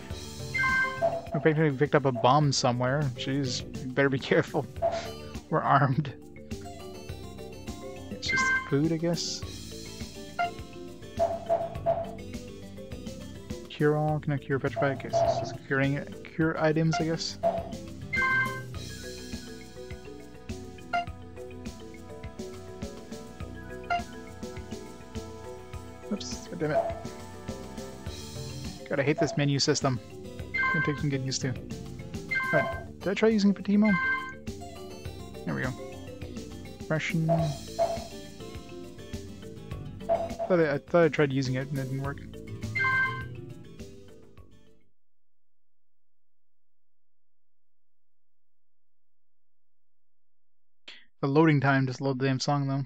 I practically picked up a bomb somewhere. Jeez, you better be careful. We're armed. It's just food, I guess. Cure all, can I cure petrify? I guess it's just cure items, I guess. Oops, god damn it. God, I hate this menu system. Gonna take some getting used to. Alright, did I try using Pattimo? There we go. Impression. I thought I tried using it and it didn't work. The loading time just load the damn song though.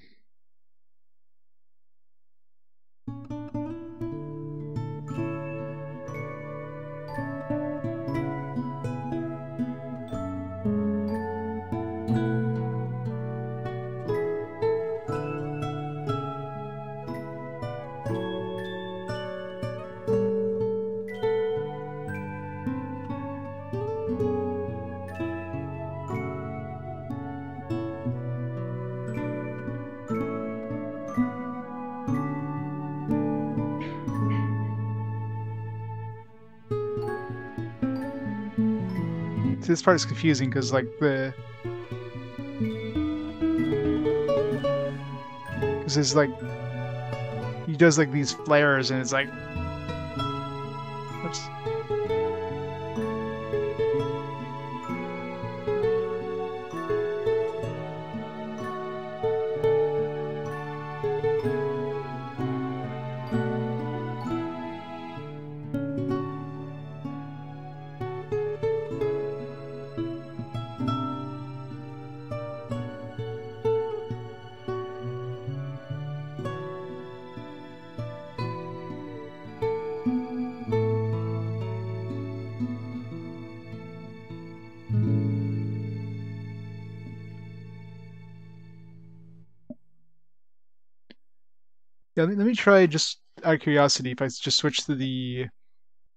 This part is confusing because like it's like he does like these flares and it's like oops. Yeah, let me try just out of curiosity if I just switch to the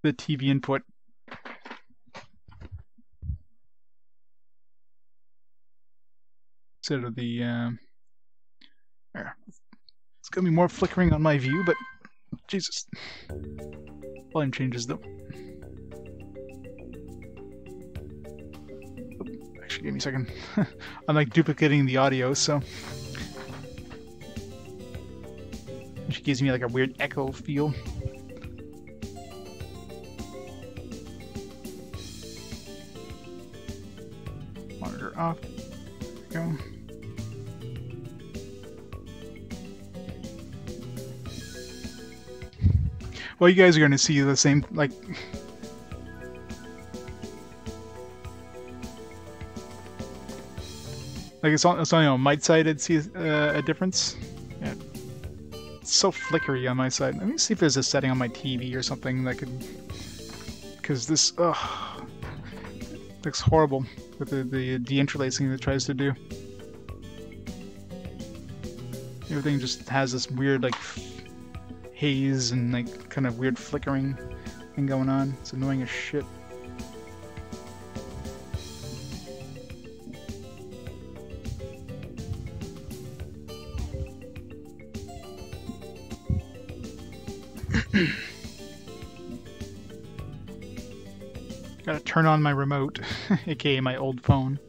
TV input. Instead of the there. It's gonna be more flickering on my view, but Jesus. Volume changes though. Oh, actually, give me a second. I'm like duplicating the audio, so she gives me like a weird echo feel. Monitor off. There we go. Well, you guys are going to see the same, like... Like, it's only on my side I'd see a difference. Yeah. It's so flickery on my side. Let me see if there's a setting on my TV or something that could... Because this, looks horrible with the deinterlacing that it tries to do. Everything just has this weird, like, haze and, like, kind of weird flickering thing going on. It's annoying as shit. Gotta turn on my remote, aka my old phone.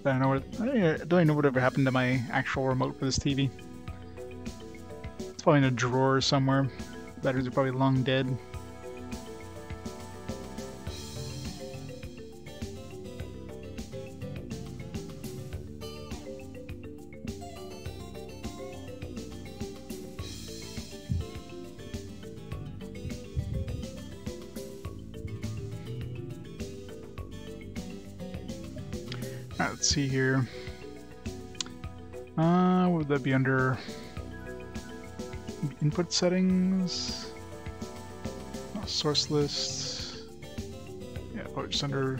I don't know what. I don't even know whatever happened to my actual remote for this TV. It's probably in a drawer somewhere. Batteries are probably long dead. Alright, let's see here. What would that be under? Input settings? Oh, source list. Yeah, probably just under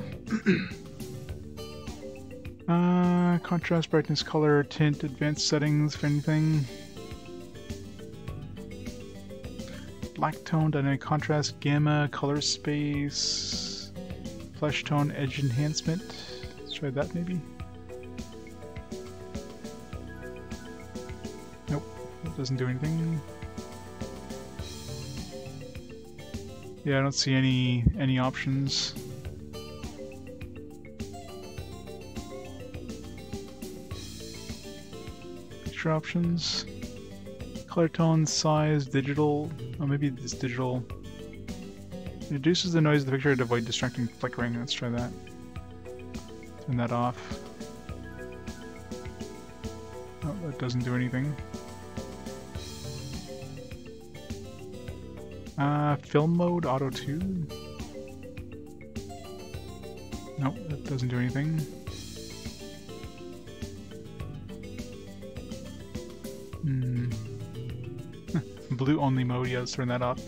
contrast, brightness, color, tint, advanced settings, if anything. Black tone, dynamic contrast, gamma, color space, flesh tone, edge enhancement. Let's try that maybe. Nope, that doesn't do anything. Yeah, I don't see any options. Picture options. Color tone, size, digital. Oh, maybe this digital. Reduces the noise of the picture to avoid distracting flickering. Let's try that. Turn that off. Oh, that doesn't do anything. Film mode, auto 2. Nope, that doesn't do anything. Blue only mode, yeah, let's turn that off.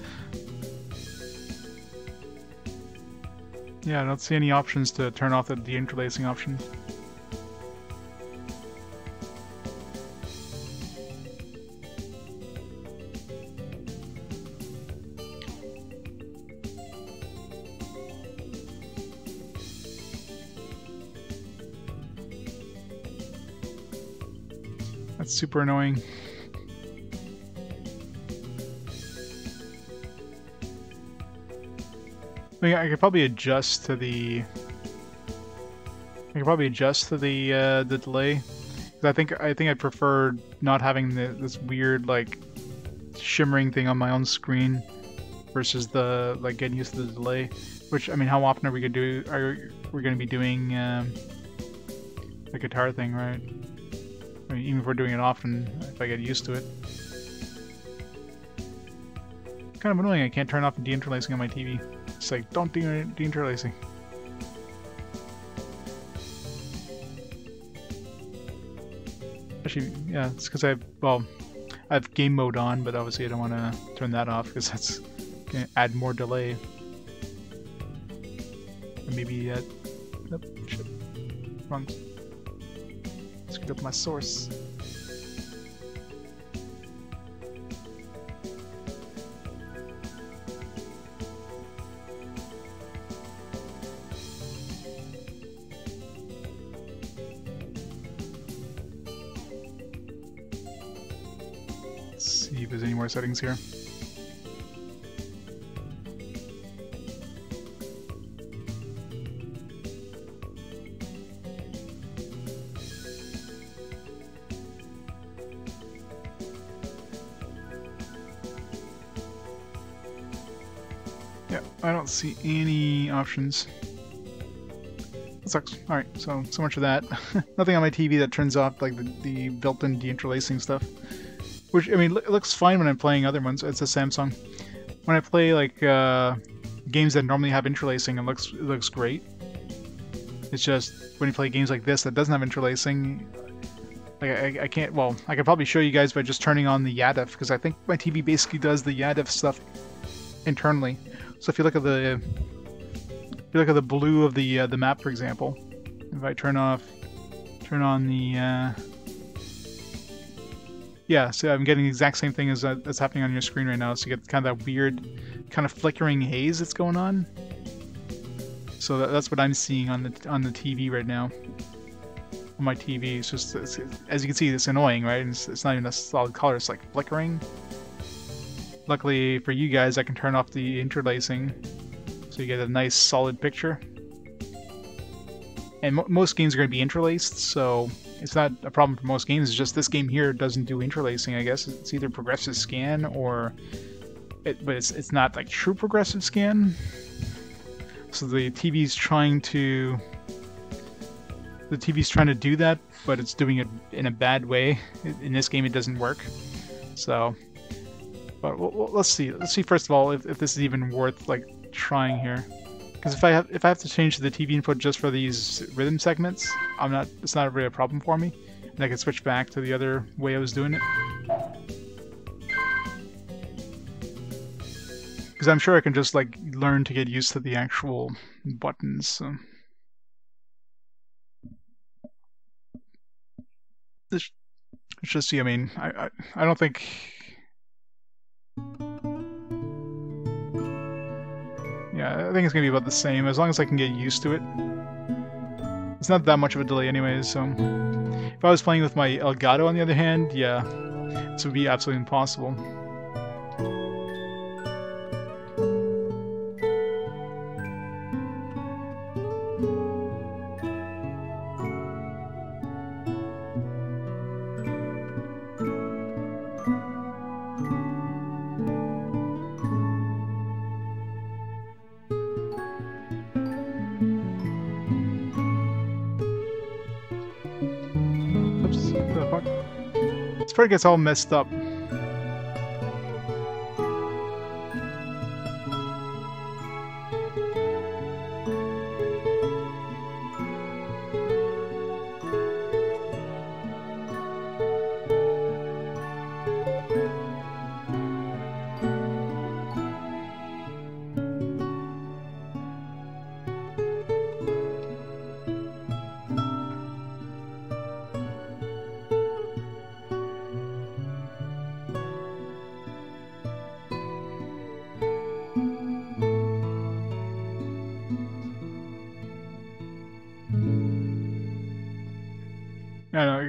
Yeah, I don't see any options to turn off the deinterlacing option. That's super annoying. I could probably adjust to the. The delay. 'Cause I think I prefer not having this weird like shimmering thing on my own screen versus the like getting used to the delay. Which, I mean, how often are we gonna be doing the guitar thing, right? I mean, even if we're doing it often, if I get used to it. Kind of annoying. I can't turn off the deinterlacing on my TV. It's like, don't do deinterlacing. Actually, yeah, it's because I have game mode on, but obviously I don't want to turn that off because that's going to add more delay. Or maybe, oh, shit. Wrong. Screwed up my source. Let's see if there's any more settings here. Yeah, I don't see any options. That sucks. Alright, so much for that. Nothing on my TV that turns off like the built-in deinterlacing stuff. Which, I mean, it looks fine when I'm playing other ones. It's a Samsung. When I play like games that normally have interlacing, it looks great. It's just when you play games like this that doesn't have interlacing, like I can't. Well, I could probably show you guys by just turning on the YADF because I think my TV basically does the YADF stuff internally. So if you look at the blue of the map, for example, if I turn on the yeah, so I'm getting the exact same thing as that's happening on your screen right now. So you get kind of that weird, kind of flickering haze that's going on. So that's what I'm seeing on the TV right now. On my TV, it's just as you can see, it's annoying, right? It's not even a solid color; it's like flickering. Luckily for you guys, I can turn off the interlacing, so you get a nice solid picture. And most games are going to be interlaced, so it's not a problem for most games. It's just this game here doesn't do interlacing, I guess. It's either progressive scan or... but it's not like true progressive scan. So the TV's trying to... The TV's trying to do that, but it's doing it in a bad way. In this game, it doesn't work. So... But let's see. Let's see first of all if this is even worth like trying here. Because if I have to change the TV input just for these rhythm segments, it's not really a problem for me, and I can switch back to the other way I was doing it. Because I'm sure I can just like learn to get used to the actual buttons. So. Let's just see. I mean, I don't think. Yeah, I think it's gonna be about the same, as long as I can get used to it. It's not that much of a delay anyways, so... If I was playing with my Elgato on the other hand, yeah, this would be absolutely impossible. It gets all messed up.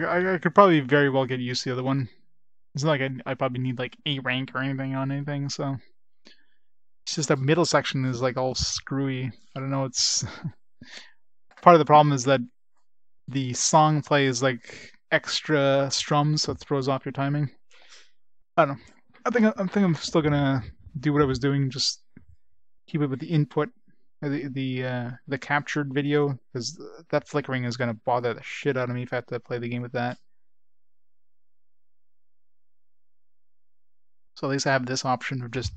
I could probably very well get used to the other one. It's not like I probably need like A rank or anything on anything, so... It's just that middle section is like all screwy. I don't know, it's... Part of the problem is that the song plays like extra strums, so it throws off your timing. I don't know. I think I'm still gonna do what I was doing, just keep it with the input. The captured video, because that flickering is going to bother the shit out of me if I have to play the game with that. So at least I have this option of just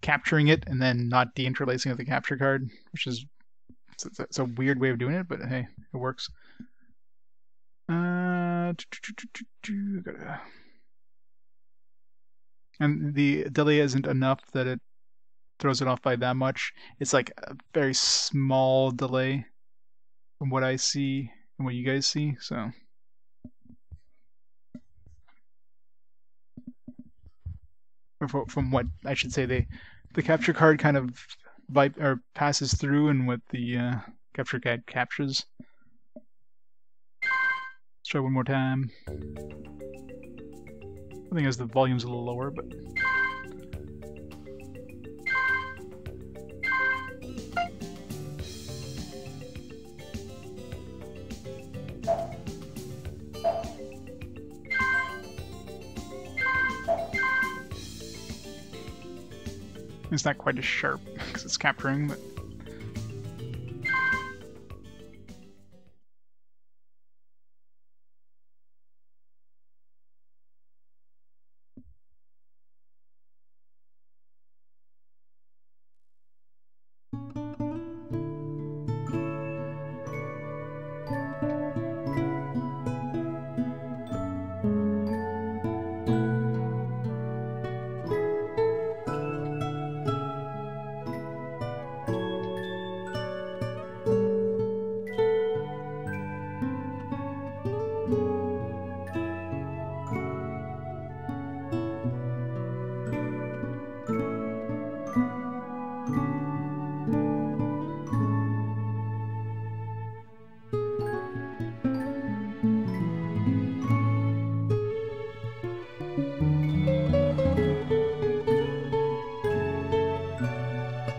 capturing it and then not deinterlacing of the capture card, which is it's a weird way of doing it, but hey, it works. And the delay isn't enough that it throws it off by that much. It's like a very small delay from what I see and what you guys see, so... From what I should say, the capture card kind of passes through and what the capture card captures. Let's try one more time. I think as the volume's a little lower, but... It's not quite as sharp because it's capturing, but...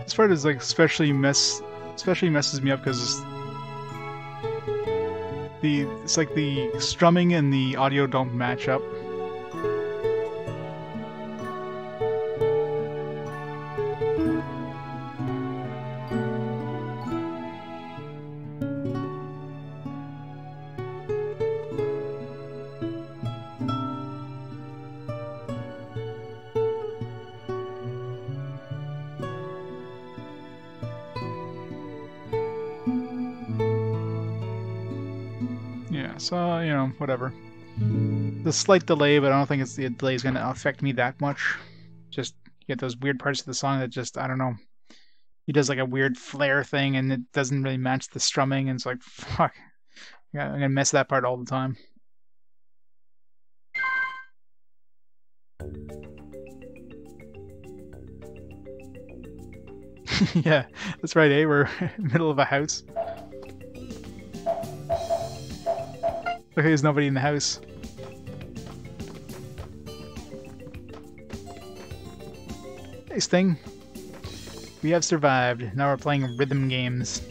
This part is like especially messes me up because It's like the strumming and the audio don't match up. Yeah, so, you know, whatever. The slight delay, but I don't think the delay is going to affect me that much. Just get those weird parts of the song that just, I don't know. He does like a weird flare thing and it doesn't really match the strumming, and it's like, fuck. Yeah, I'm going to mess that part all the time. Yeah, that's right, eh? We're in the middle of a house. Okay, there's nobody in the house. Nice thing. We have survived. Now we're playing rhythm games.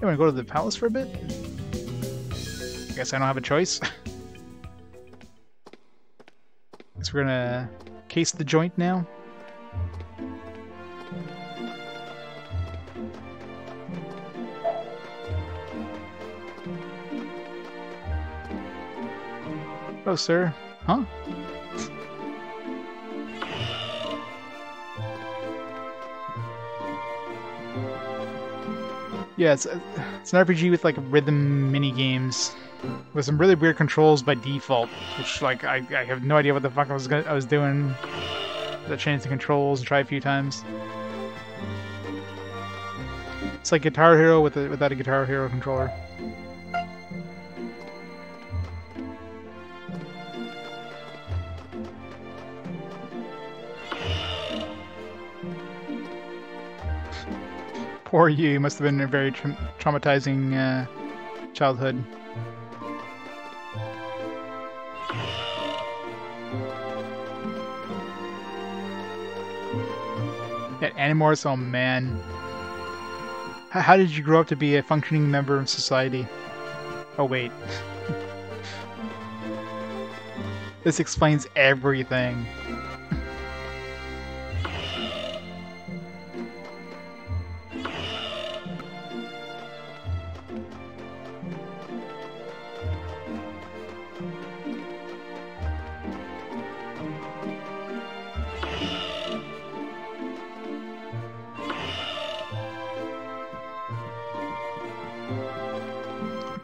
You want to go to the palace for a bit? I guess I don't have a choice. Guess we're gonna case the joint now. Oh, sir. Huh? Yeah, it's an RPG with like rhythm mini games with some really weird controls by default, which like I have no idea what the fuck I was doing. I changed the controls and tried a few times. It's like Guitar Hero without a Guitar Hero controller. Poor you must have been a very traumatizing childhood. That Animorphs, oh man. How did you grow up to be a functioning member of society? Oh wait. This explains everything.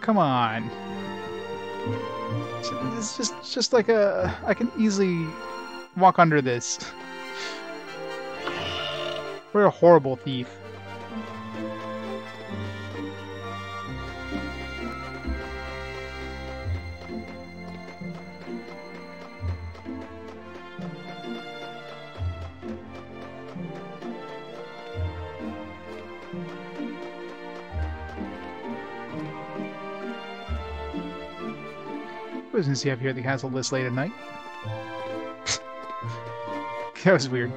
Come on. It's just like I can easily walk under this. We're a horrible thief. What business do you have here at the castle this late at night? That was weird.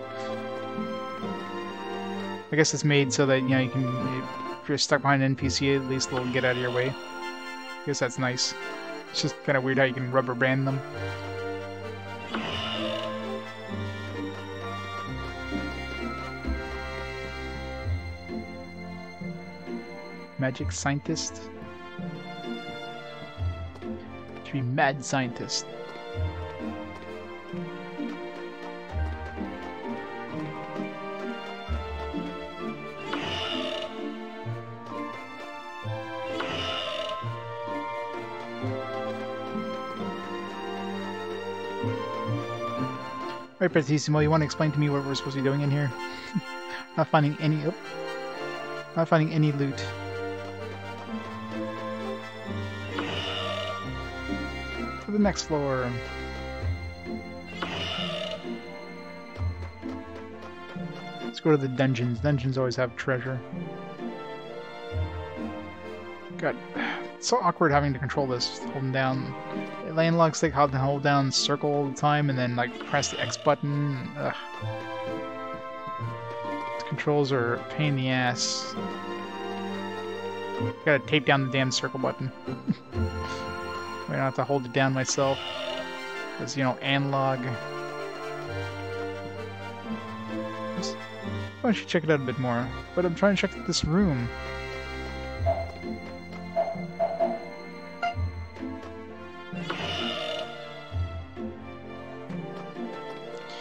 I guess it's made so that, you know, you can, if you're stuck behind an NPC, at least they'll get out of your way. I guess that's nice. It's just kind of weird how you can rubber band them. Magic scientist? To be mad scientist. Right, Pattimo, you want to explain to me what we're supposed to be doing in here? Not finding any... Oh, not finding any loot. To the next floor. Let's go to the dungeons. Dungeons always have treasure. God, it's so awkward having to control this. Holding down... Analog stick, hold down circle all the time, and then like press the X button. Ugh. The controls are a pain in the ass. Gotta tape down the damn circle button. I don't have to hold it down myself. Because, you know, analog. I should check it out a bit more. But I'm trying to check this room.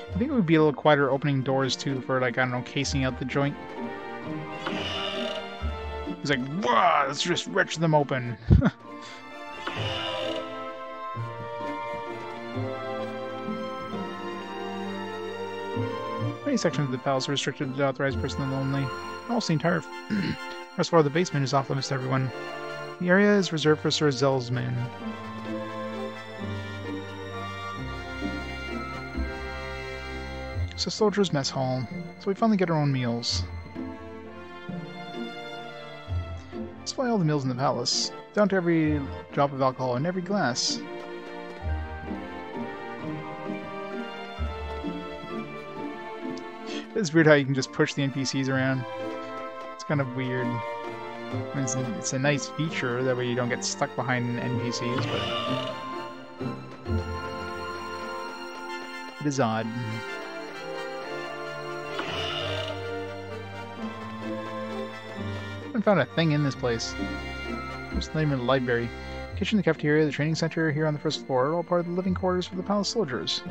I think it would be a little quieter opening doors too for, like, I don't know, casing out the joint. He's like, "Whoa, let's just wrench them open." Many sections of the palace are restricted to authorized personnel only. Almost the entire first floor of the basement is off limits to everyone. The area is reserved for Sir Zell's men. It's a soldier's mess hall, so we finally get our own meals. Supply all the meals in the palace, down to every drop of alcohol in every glass. It's weird how you can just push the NPCs around. It's kind of weird. I mean, it's a nice feature, that way you don't get stuck behind NPCs, but it is odd. I haven't found a thing in this place. It's not even a library. Kitchen, the cafeteria, the training center here on the first floor are all part of the living quarters for the palace soldiers.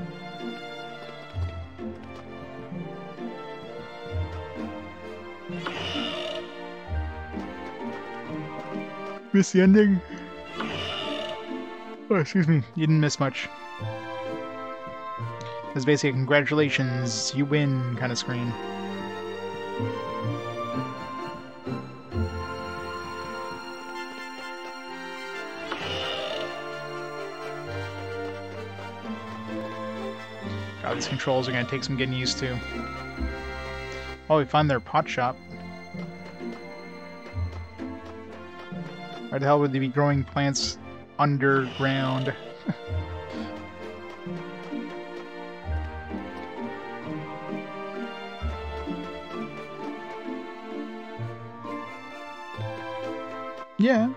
Miss the ending? Oh, excuse me. You didn't miss much. It's basically a congratulations, you win kind of screen. God, these controls are going to take some getting used to. Oh, we found their pot shop. Why the hell would they be growing plants underground? Yeah.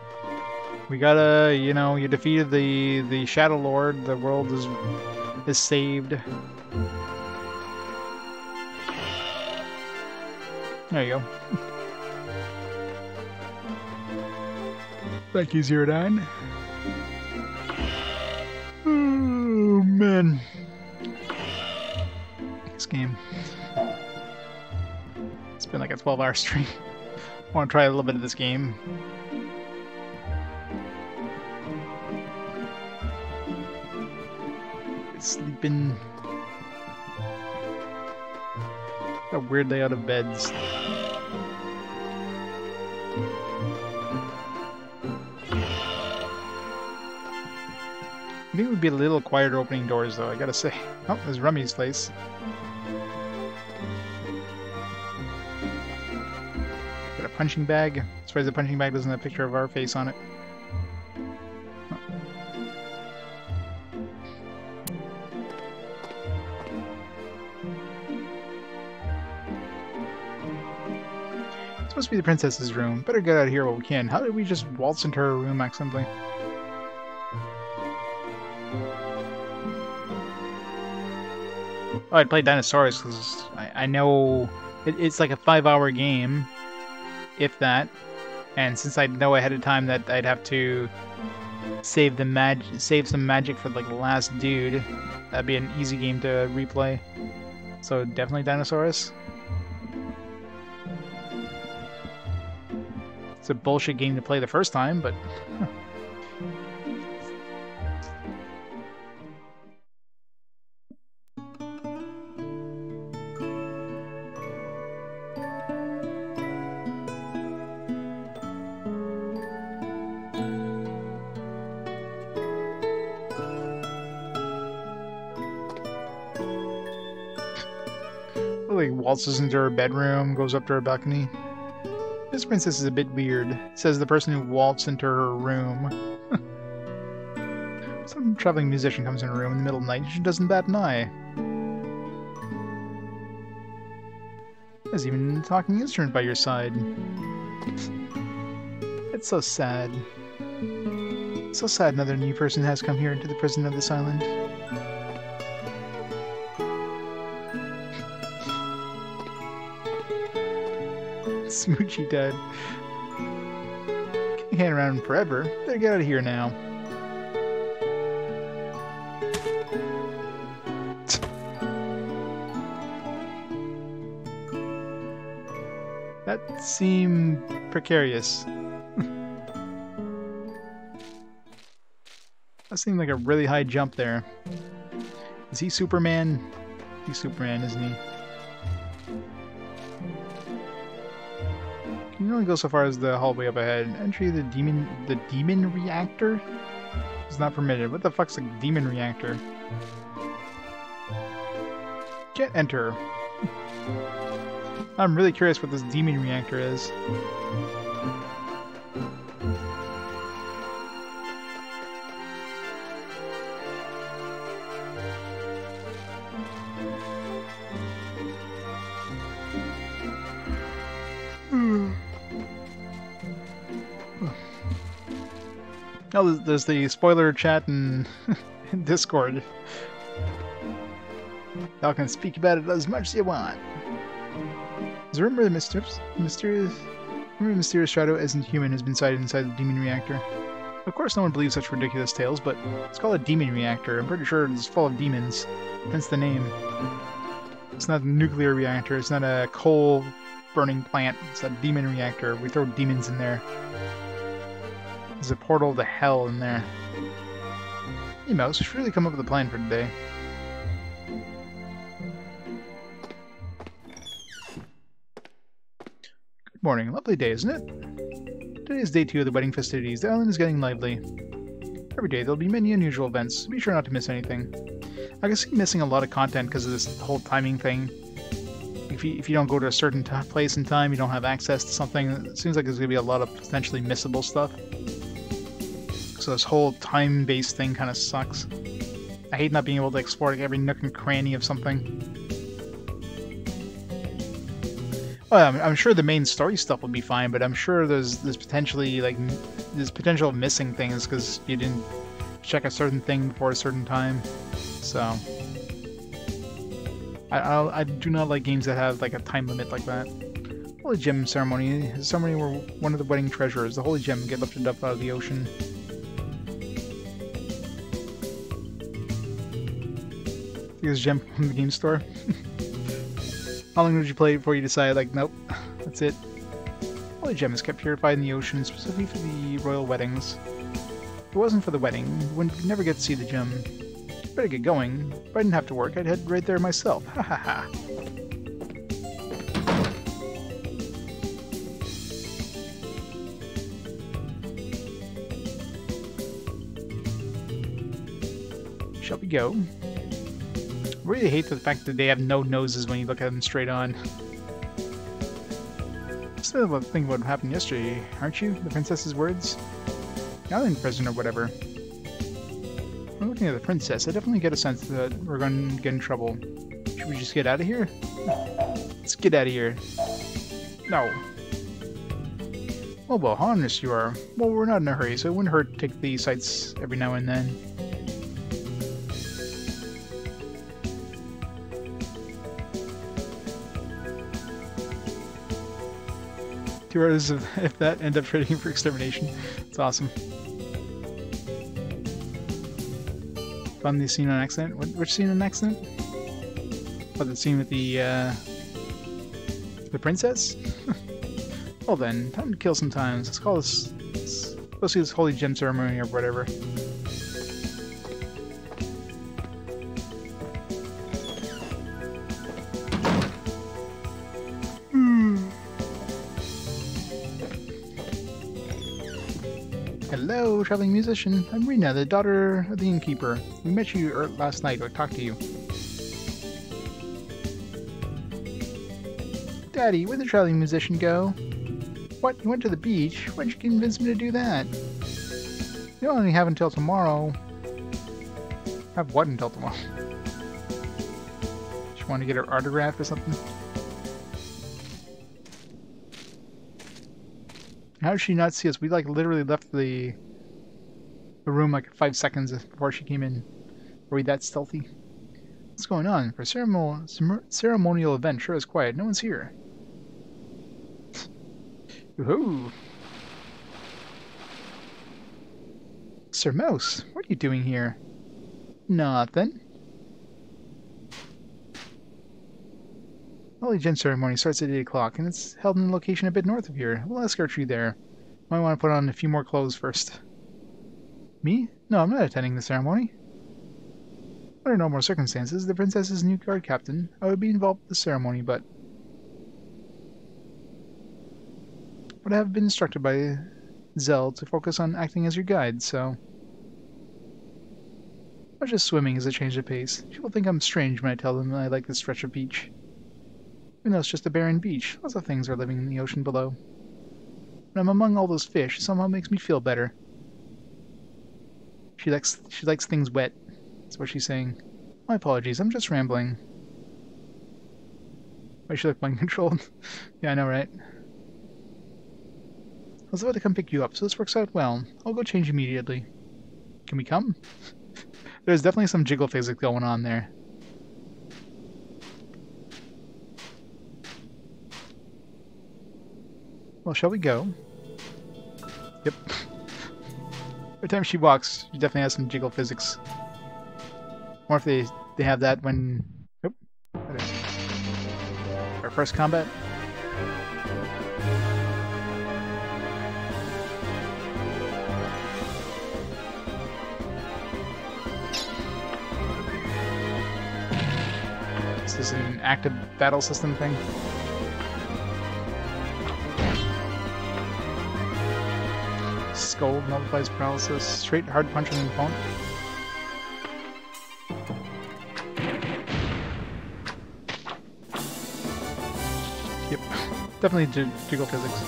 We gotta, you know, you defeated the Shadow Lord, the world is saved. There you go. Thank you, Zero Nine. Oh, man. This game. It's been like a 12-hour stream. I want to try a little bit of this game. Sleeping. A weird layout of beds. I think it would be a little quieter opening doors, though, I gotta say. Oh, there's Rummy's place. Got a punching bag. As far as the punching bag doesn't have a picture of our face on it. Oh. It's supposed to be the princess's room. Better get out of here while we can. How did we just waltz into her room accidentally? Oh, I'd play Dinosaurus because I know it's like a 5-hour game, if that. And since I know ahead of time that I'd have to save some magic for like the last dude, that'd be an easy game to replay. So definitely Dinosaurus. It's a bullshit game to play the first time, but. Like waltzes into her bedroom, goes up to her balcony. This princess is a bit weird, says the person who waltzed into her room. Some traveling musician comes in her room in the middle of the night and she doesn't bat an eye. There's even a talking instrument by your side. That's so sad. So sad another new person has come here into the prison of this island. Smoochy dead. Can't hang around forever. Better get out of here now. That seemed precarious. That seemed like a really high jump there. Is he Superman? He's Superman, isn't he? You can only go so far as the hallway up ahead. Entry the demon reactor is not permitted. What the fuck's a demon reactor? Can't enter. I'm really curious what this demon reactor is. Oh, there's the spoiler chat in Discord. Y'all can speak about it as much as you want. Is there a rumor the mysterious shadow isn't human has been sighted inside the demon reactor? Of course no one believes such ridiculous tales, but it's called a demon reactor. I'm pretty sure it's full of demons, hence the name. It's not a nuclear reactor, it's not a coal burning plant, it's a demon reactor. We throw demons in there. There's a portal to hell in there. Hey Mouse, you should really come up with a plan for today. Good morning. Lovely day, isn't it? Today is day 2 of the wedding festivities. The island is getting lively. Every day there'll be many unusual events. Be sure not to miss anything. I can see missing a lot of content because of this whole timing thing. If you don't go to a certain place in time, you don't have access to something, it seems like there's going to be a lot of potentially missable stuff. So this whole time-based thing kind of sucks. I hate not being able to explore like every nook and cranny of something. Well, I'm sure the main story stuff will be fine, but I'm sure there's potentially like there's potential of missing things because you didn't check a certain thing before a certain time. So I do not like games that have like a time limit like that. Holy Gem ceremony. The ceremony where one of the wedding treasures, the Holy Gem, get lifted up out of the ocean. Here's a gem from the game store. How long did you play before you decided, like, nope, that's it? Holy Gem is kept purified in the ocean, specifically for the royal weddings. If it wasn't for the wedding, you would never get to see the gem. Better get going. If I didn't have to work, I'd head right there myself. Ha ha ha. Shall we go? I really hate the fact that they have no noses when you look at them straight on. Still thinking about what happened yesterday, aren't you? The princess's words? Now in prison or whatever. When looking at the princess, I definitely get a sense that we're going to get in trouble. Should we just get out of here? Let's get out of here. No. Oh well, how honest you are. Well, we're not in a hurry, so it wouldn't hurt to take the sights every now and then. Two hours if that end up trading for extermination. It's awesome. Found the scene on accident. Which scene on accident? Oh, the scene with the princess? Well then, time to kill some time. Let's call this. Let's go see this Holy Gem ceremony or whatever. Hello, traveling musician. I'm Rena, the daughter of the innkeeper. We met you last night, or talked to you. Daddy, where'd the traveling musician go? What? You went to the beach? Why'd you convince me to do that? You only have until tomorrow. Have what until tomorrow? She want to get her autograph or something? How did she not see us? We like literally left the room like 5 seconds before she came in. Were we that stealthy? What's going on? For ceremonial event, sure is quiet. No one's here. Woohoo! Sir Mouse, what are you doing here? Nothing. Holy Gem ceremony starts at 8 o'clock, and it's held in a location a bit north of here. We'll escort you there. Might want to put on a few more clothes first. Me? No, I'm not attending the ceremony. Under normal circumstances, the princess is new guard captain. I would be involved with the ceremony, but I have been instructed by Zell to focus on acting as your guide, so not just swimming is a change of pace. People think I'm strange when I tell them I like this stretch of beach. Even though it's just a barren beach, lots of things are living in the ocean below. When I'm among all those fish, it somehow makes me feel better. She likes things wet. That's what she's saying. My apologies, I'm just rambling. Why she look mind controlled? Yeah, I know, right? I was about to come pick you up, so this works out well. I'll go change immediately. Can we come? There's definitely some jiggle physics going on there. Well, shall we go? Yep. Every time she walks, she definitely has some jiggle physics. Or if they have that when... Oop. Our first combat. Is this an active battle system thing? Skull multiplies paralysis. Straight hard punch on the opponent. Yep. Definitely jiggle physics.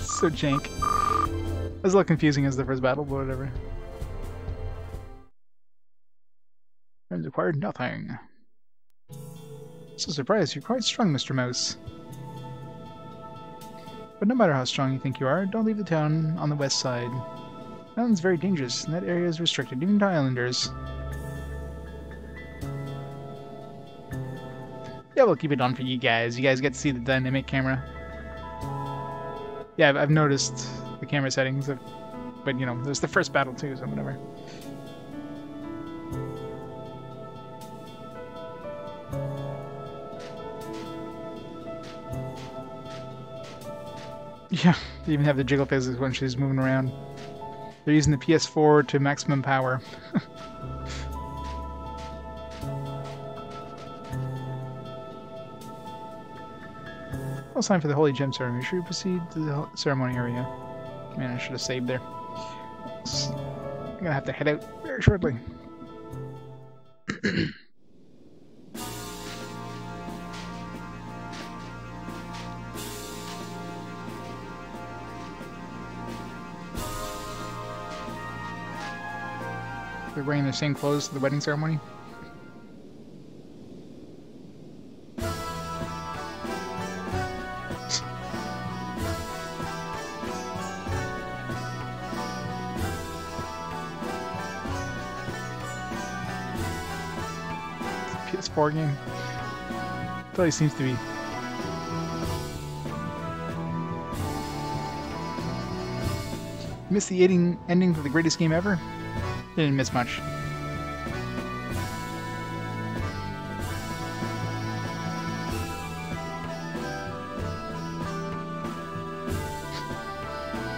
So jank. It was a little confusing as the first battle, but whatever. Friends acquired nothing. So surprised, you're quite strong, Mr. Mouse. But no matter how strong you think you are, don't leave the town on the west side. The island's very dangerous, and that area is restricted even to islanders. Yeah, we'll keep it on for you guys. You guys get to see the dynamic camera. Yeah, I've noticed the camera settings, but you know, there's the first battle too, so whatever. Yeah, they even have the jiggle physics when she's moving around. They're using the PS4 to maximum power. Well, it's time for the Holy Gem ceremony. Should we proceed to the ceremony area? Man, I should have saved there. I'm gonna have to head out very shortly. They're wearing the same clothes to the wedding ceremony. PS4 game. Totally seems to be. Missed the ending for the greatest game ever? Didn't miss much.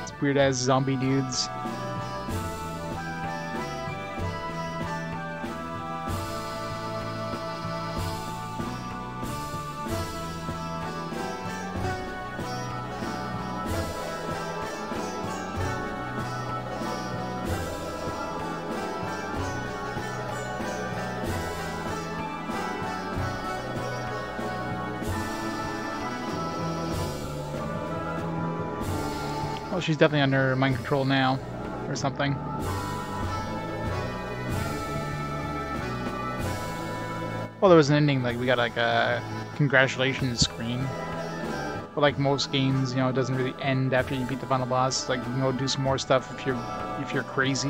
It's weird ass zombie dudes. Well, she's definitely under mind control now, or something. Well, there was an ending, like, we got, like, a congratulations screen. But like most games, you know, it doesn't really end after you beat the final boss. Like you can go do some more stuff if you're crazy.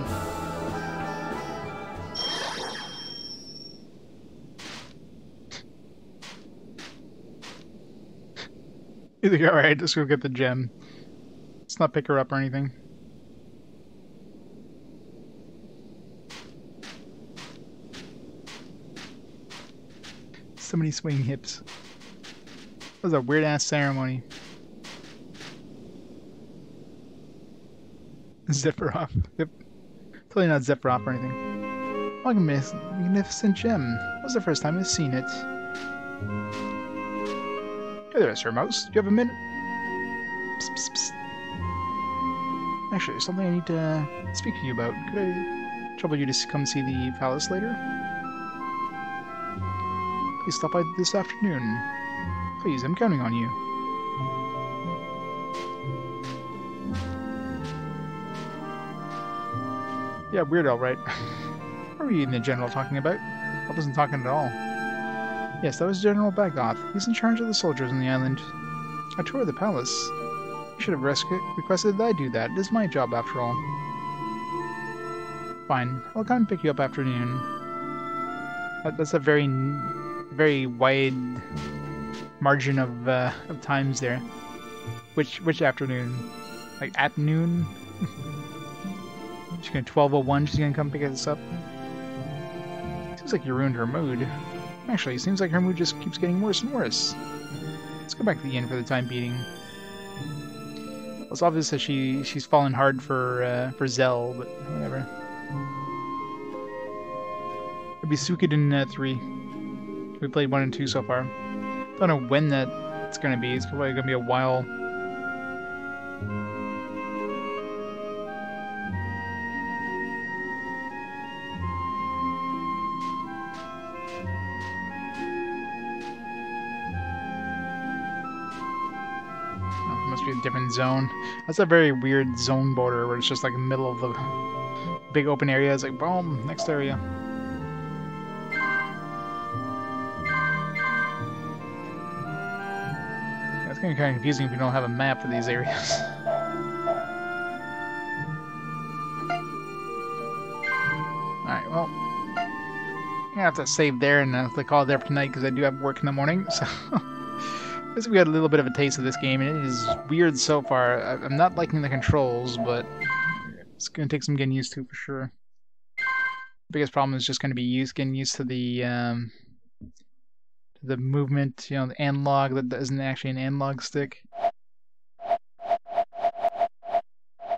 You think, alright, let's go get the gem. Let's not pick her up or anything. So many swinging hips. That was a weird ass ceremony. Zephyroff. Yep. Totally not Zephyroff or anything. Oh, magnificent gem. That was the first time I've seen it. Hey there, Sir Mouse. Do you have a minute? Psst, psst, psst. Actually, there's something I need to speak to you about. Could I trouble you to come see the palace later? Please stop by this afternoon. Please, I'm counting on you. Yeah, weird, alright. What were you and the general talking about? I wasn't talking at all. Yes, that was General Baggoth. He's in charge of the soldiers on the island. A tour of the palace. You should have requested that I do that. It is my job, after all. Fine. I'll come and pick you up after noon. That's a very, very wide margin of times there. Which afternoon? Like at noon? She's gonna 12:01. She's gonna come pick us up. Seems like you ruined her mood. Actually, it seems like her mood just keeps getting worse and worse. Let's go back to the inn for the time being. Well, it's obvious that she's fallen hard for Zell, but whatever. It'll be Suikoden 3. We played 1 and 2 so far. Don't know when that's gonna be. It's probably gonna be a while. A different zone. That's a very weird zone border where it's just like in the middle of the big open area. It's like, boom, next area. Yeah, it's gonna be kind of confusing if you don't have a map for these areas. Alright, well, I'm gonna have to save there and have to call it there for tonight because I do have work in the morning, so. I guess we got a little bit of a taste of this game, and it is weird so far. I'm not liking the controls, but it's going to take some getting used to for sure. The biggest problem is just going to be getting used to the movement, you know, the analog that isn't actually an analog stick. Yeah,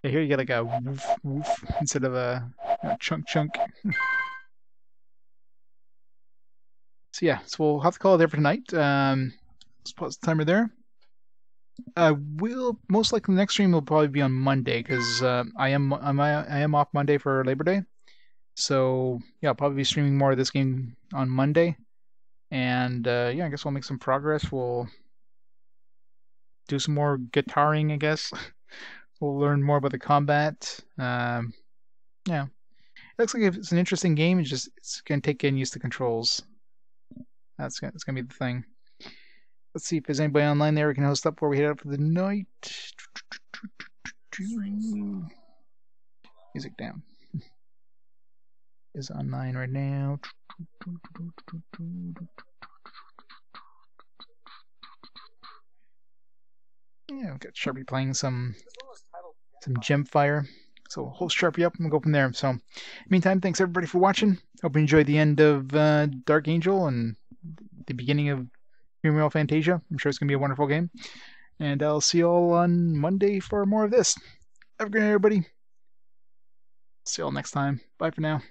here you get like a woof woof instead of a chunk chunk. So yeah, so we'll have to call it there for tonight. Let's pause the timer there. We'll most likely the next stream will probably be on Monday because I am off Monday for Labor Day. So yeah, I'll probably be streaming more of this game on Monday. And yeah, I guess we'll make some progress. We'll do some more guitaring, I guess. We'll learn more about the combat. Yeah, it looks like it's an interesting game. It's gonna take getting used to controls. It's gonna be the thing. Let's see if there's anybody online there we can host up before we head out for the night. Music down. Is online right now. Yeah, we've got Sharpie playing some Gemfire. So we'll host Sharpie up and we'll go from there. So, meantime, thanks everybody for watching. Hope you enjoyed the end of Dark Angel and the beginning of Ephemeral Fantasia. I'm sure it's going to be a wonderful game. And I'll see you all on Monday for more of this. Have a good night, everybody. See you all next time. Bye for now.